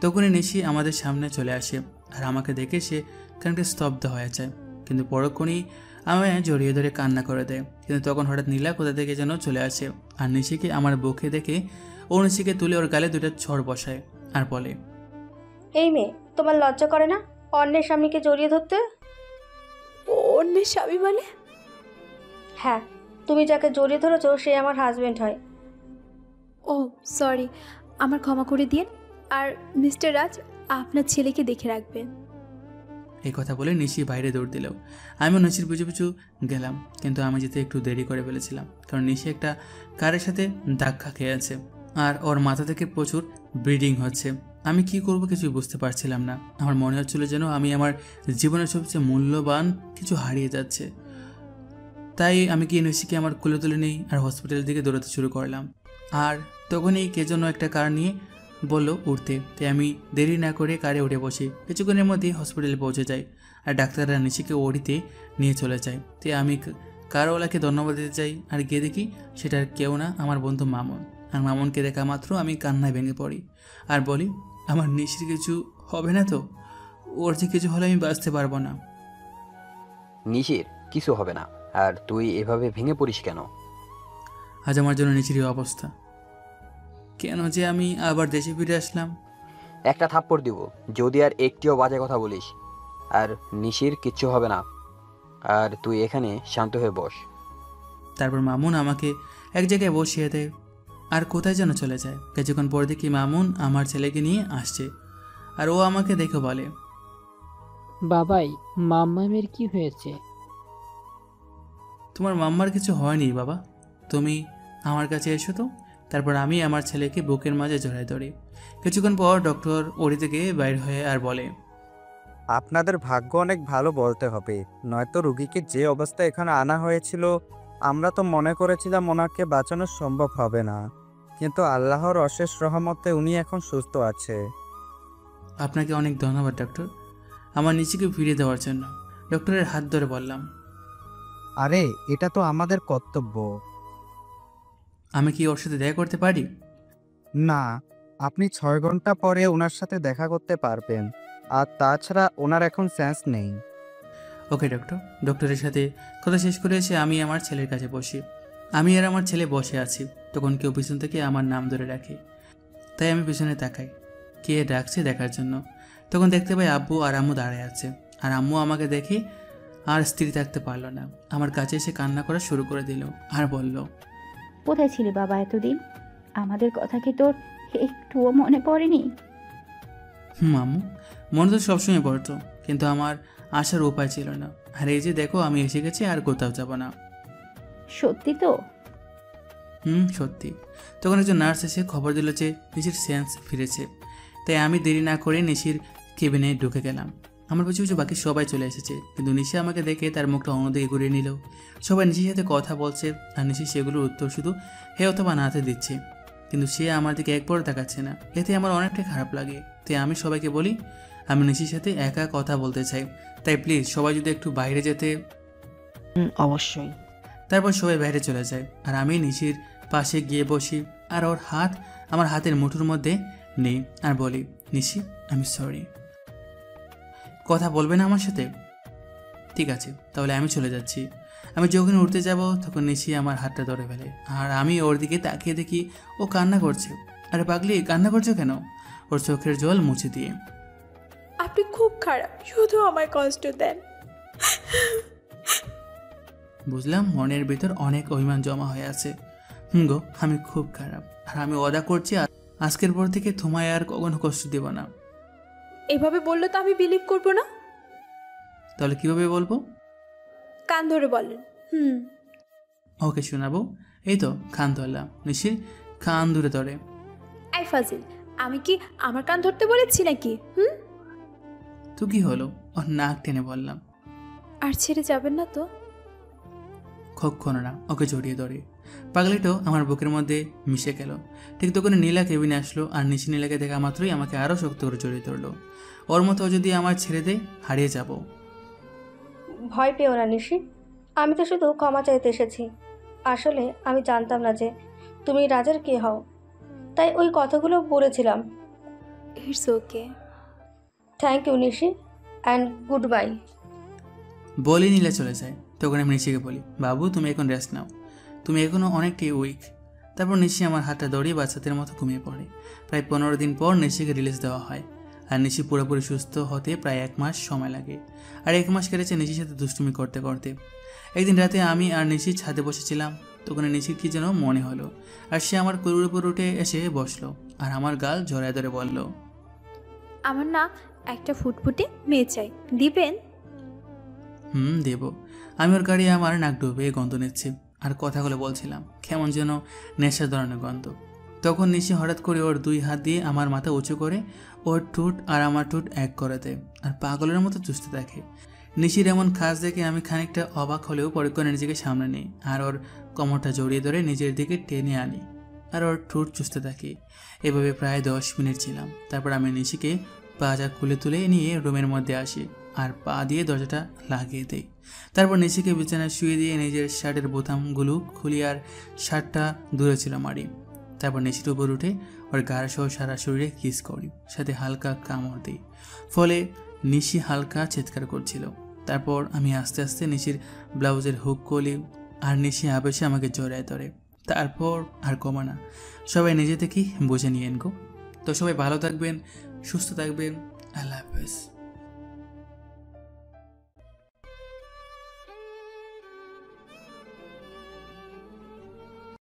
তখনই নিশি আমাদের সামনে চলে আসে, আর আমাকে দেখে সে খানিকটা স্তব্ধ হয়ে যায়, কিন্তু পরক্ষণেই আমায় জড়িয়ে ধরে কান্না করে দেয়। কিন্তু তখন হঠাৎ নীলা কোথা থেকে যেন চলে আসে, আর নিশিকে আমার বুকে দেখে ও নিশিকে তুলে ওর গালে 2টা ছড় বসায় আর বলে, এই মেয়ে, তোমার লজ্জা করে না অন্যের স্বামীকে জড়িয়ে ধরতে? অন্যের স্বামী মানে? হ্যাঁ, তুমি যাকে জড়িয়ে ধরেছো সে আমার হাজবেন্ড হয়। ও সরি, আমার ক্ষমা করে দিন। আর মিস্টার রাজ, আপনার ছেলেকে দেখে রাখবেন। এই কথা বলে নিশি বাইরে দৌড় দিল। আমিও নিশির পিছু পিছু গেলাম, কিন্তু আমি যেতে একটু দেরি করে ফেলেছিলাম, কারণ নিশি একটা কারের সাথে ধাক্কা খেয়ে আছে, আর ওর মাথা থেকে প্রচুর ব্লিডিং হচ্ছে। আমি কি করব কিছুই বুঝতে পারছিলাম না। আমার মনে হচ্ছিল যেন আমি আমার জীবনের সবচেয়ে মূল্যবান কিছু হারিয়ে যাচ্ছে। তাই আমি কি নিশিকে আমার কোলে তুলে নিই আর হসপিটালের দিকে দৌড়াতে শুরু করলাম। আর তখনই কে যেন একটা কার নিয়ে বলল উঠতে, তাই আমি দেরি না করে কারে উঠে বসি। কিছুক্ষণের মধ্যে হসপিটালে পৌঁছে যাই, আর ডাক্তাররা নিশিকে ওড়িতে নিয়ে চলে যায়। তাই আমি কারওয়ালাকে ধন্যবাদ দিতে চাই, আর গিয়ে দেখি সেটা কেউ না, আমার বন্ধু মামুন। আর মামুনকে দেখা মাত্র আমি কান্নায় ভেঙে পড়ি আর বলি, আমার নিশির কিছু হবে না তো? ওর যে কিছু হলে আমি বাঁচতে পারবো না। নিশির কিছু হবে না, আর তুই এভাবে ভেঙে পড়িস কেন? আজ আমার জন্য নিশির অবস্থা। কেন যে আমি আবার দেশে ফিরে আসলাম। একটা থাপ্পড় দিব যদি আর একটিও বাজে কথা বলিস। আর নিশির কিচ্ছু হবে না, আর তুই এখানে শান্ত হয়ে বস। তারপর মামুন আমাকে এক জায়গায় বসিয়ে দেয় আর কোথায় যেন চলে যায়। কিছুক্ষণ পর দেখি মামুন আমার ছেলেকে নিয়ে আসছে, আর ও আমাকে দেখে বলে, বাবাই, মাম্মামের কি হয়েছে? তোমার মাম্মার কিছু হয়নি বাবা, তুমি আমার কাছে এসো তো। তারপর আমি আমার ছেলেকে বুকের মাঝে জড়ায় ধরি। কিছুক্ষণ পর ডক্টর ওড়ি থেকে বাইর হয়ে আর বলে, আপনাদের ভাগ্য অনেক ভালো বলতে হবে, নয়তো রুগীকে যে অবস্থায় এখানে আনা হয়েছিল আমরা তো মনে করেছিলাম ওনাকে বাঁচানো সম্ভব হবে না, কিন্তু আল্লাহর অশেষ রহমতে উনি এখন সুস্থ আছে। আপনাকে অনেক ধন্যবাদ ডক্টর, আমার নিশিকে ফিরিয়ে দেওয়ার জন্য। ডক্টরের হাত ধরে বললাম, আরে এটা তো আমাদের কর্তব্য। আমি কি ওর সাথে দেখা করতে পারি? না, আপনি 6 ঘন্টা পরে ওনার সাথে দেখা করতে পারবেন, আর তাছাড়া ওনার এখন সেন্স নেই। ওকে ডক্টর। ডক্টরের সাথে কথা শেষ করে এসে আমি আমার ছেলের কাছে বসি। আমি আর আমার ছেলে বসে আছি, তখন কেউ পিছন থেকে আমার নাম ধরে রাখে। তাই আমি পিছনে তাকাই, কে ডাকছে দেখার জন্য। তখন দেখতে পাই আব্বু আর আম্মু দাঁড়ায় আছে। আর আম্মু আমাকে দেখে আর স্থির থাকতে পারলো না, আমার কাছে এসে কান্না করা শুরু করে দিল আর বলল, কোথায় ছিলি বাবা এতদিন? আমাদের কথা কি তোর একটুও মনে পড়েনি? আম্মু, মনে তো সবসময় পড়তো, কিন্তু আমার আসার উপায় ছিল না। আর এই যে দেখো আমি এসে গেছি, আর কোথাও যাব না। সত্যি তো? সত্যি। তখন একজন নার্স এসে খবর দিল যে নিশির সেন্স ফিরেছে। তাই আমি দেরি না করে নিশির কেবিনে ঢুকে গেলাম। আমার পিছু পিছু বাকি সবাই চলে এসেছে, কিন্তু নিশি আমাকে দেখে তার মুখটা অন্যদিকে ঘুরিয়ে নিল। সবাই নিশির সাথে কথা বলছে, আর নিশি সেগুলোর উত্তর শুধু হে অথবা নাতে দিচ্ছে, কিন্তু সে আমার দিকে একবারও তাকাচ্ছে না। এতে আমার অনেকটাই খারাপ লাগে। তাই আমি সবাইকে বলি, আমি নিশির সাথে একা কথা বলতে চাই, তাই প্লিজ সবাই যদি একটু বাইরে যেতে। অবশ্যই। তারপর সবাই বাইরে চলে যায়, আর আমি নিশির পাশে গিয়ে বসি, আর ওর হাত আমার হাতের মুঠোর মধ্যে নেই, আর বলি, নিশি আমি সরি। কথা বলবে না আমার সাথে? ঠিক আছে, তাহলে আমি চলে যাচ্ছি। আমি যখন উঠতে যাব তখন নিশি আমার হাতটা ধরে ফেলে, আর আমি ওর দিকে তাকিয়ে দেখি ও কান্না করছে। আরে পাগলি, কান্না করছো কেন? ওর চোখের জল মুছে দিয়ে। আপনি খুব খারাপ, শুধু আমায় কষ্ট দেন। বুঝলাম মনের ভিতর অনেক অভিমান জমা হয়ে আছে। গো, আমি খুব খারাপ, আর আমি ওয়াদা করছি আজকের পর থেকে তোমায় আর কখনো কষ্ট দেব না। এভাবে বললে তো আমি বিলিভ করব না। তাহলে কিভাবে বলবো? কান ধরে বলেন। ওকে শোনাবো। এই তো কান ধরলাম। নিশির কান ধরে ধরে। এই ফাজিল, আমি কি আমার কান ধরতে বলেছি নাকি? তো কি হলো? ওর নাক টেনে বললাম, আর ছেড়ে যাবেন না তো? কখনো না। ওকে জড়িয়ে ধরে। পাগলিটো আমার বুকের মধ্যে মিশে গেল। ঠিক তখন নীলা কেবিনে আসলো, আর নিশি নীলাকে দেখা মাত্রই আমাকে আরও শক্ত করে জড়িয়ে ধরলো। ওর মতো যদি আমার ছেড়ে দেয়, হারিয়ে যাব। ভয় পেও না নিশি, আমি তো শুধু ক্ষমা চাইতে এসেছি। আসলে আমি জানতাম না যে তুমি রাজার কে হও, তাই ওই কথাগুলো বলেছিলাম। It's okay. Thank you Nishi, and goodbye. বলি নীলা চলে যায়। তখন আমি নিশিকে বলি, বাবু তুমি এখন রেস্ট নাও, তুমি এখনও অনেকটাই উইক। তারপর নিশি আমার হাতটা দড়িয়ে বাচ্চাদের মতো ঘুমিয়ে পড়ে। প্রায় 15 দিন পর নিশিকে রিলিজ দেওয়া হয়, আর নিশি পুরোপুরি সুস্থ হতে প্রায় 1 মাস সময় লাগে। আর 1 মাস কেটেছে নিশির সাথে দুষ্টুমি করতে করতে। একদিন রাতে আমি আর নিশি ছাদে বসেছিলাম, তখন নিশির কি যেন মনে হলো, আর সে আমার কোলের উপর উঠে এসে বসলো, আর আমার গাল জড়ায় ধরে বলল, আমার না একটা ফুটফুটে মেয়ে চাই, দিবেন? দেব। আমি ওর গাড়ি আমার নাক ডুবে গন্ধ নিচ্ছি, আর কথাগুলো বলছিলাম, কেমন যেন নেশা ধরনের গন্ধ। তখন নিশি হঠাৎ করে ওর 2 হাত দিয়ে আমার মাথা উঁচু করে ওর ঠোঁট আর আমার ঠোঁট এক করে দেয়, আর পাগলের মতো চুষতে থাকে। নিশির এমন কাজ দেখে আমি খানিকটা অবাক হলেও পরে করে নিজেকে সামনে নিই, আর ওর কোমরটা জড়িয়ে ধরে নিজের দিকে টেনে আনি, আর ওর ঠোঁট চুষতে থাকি। এভাবে প্রায় 10 মিনিট ছিলাম। তারপর আমি নিশিকে পাজা খুলে তুলে নিয়ে রুমের মধ্যে আসি, আর পা দিয়ে দরজাটা লাগিয়ে দেই। তারপর নিশিকে বিছানায় শুয়ে দিয়ে নিজের শার্টের বোতামগুলো খুলি, আর শার্টটা দূরে ছিল মারি। তারপর নিশির উপর উঠে ওর গাড় সহ সারা শরীরে কিস করি, সাথে হালকা কামড় দিই, ফলে নিশি হালকা চিৎকার করছিল। তারপর আমি আস্তে আস্তে নিশির ব্লাউজের হুক করি, আর নিশি আবেশে আমাকে জড়ায় ধরে। তারপর আর কমা না। সবাই নিজে থেকেই বুঝে নিয়েন গো। তো সবাই ভালো থাকবেন, সুস্থ থাকবেন। আল্লাহ হাফেজ।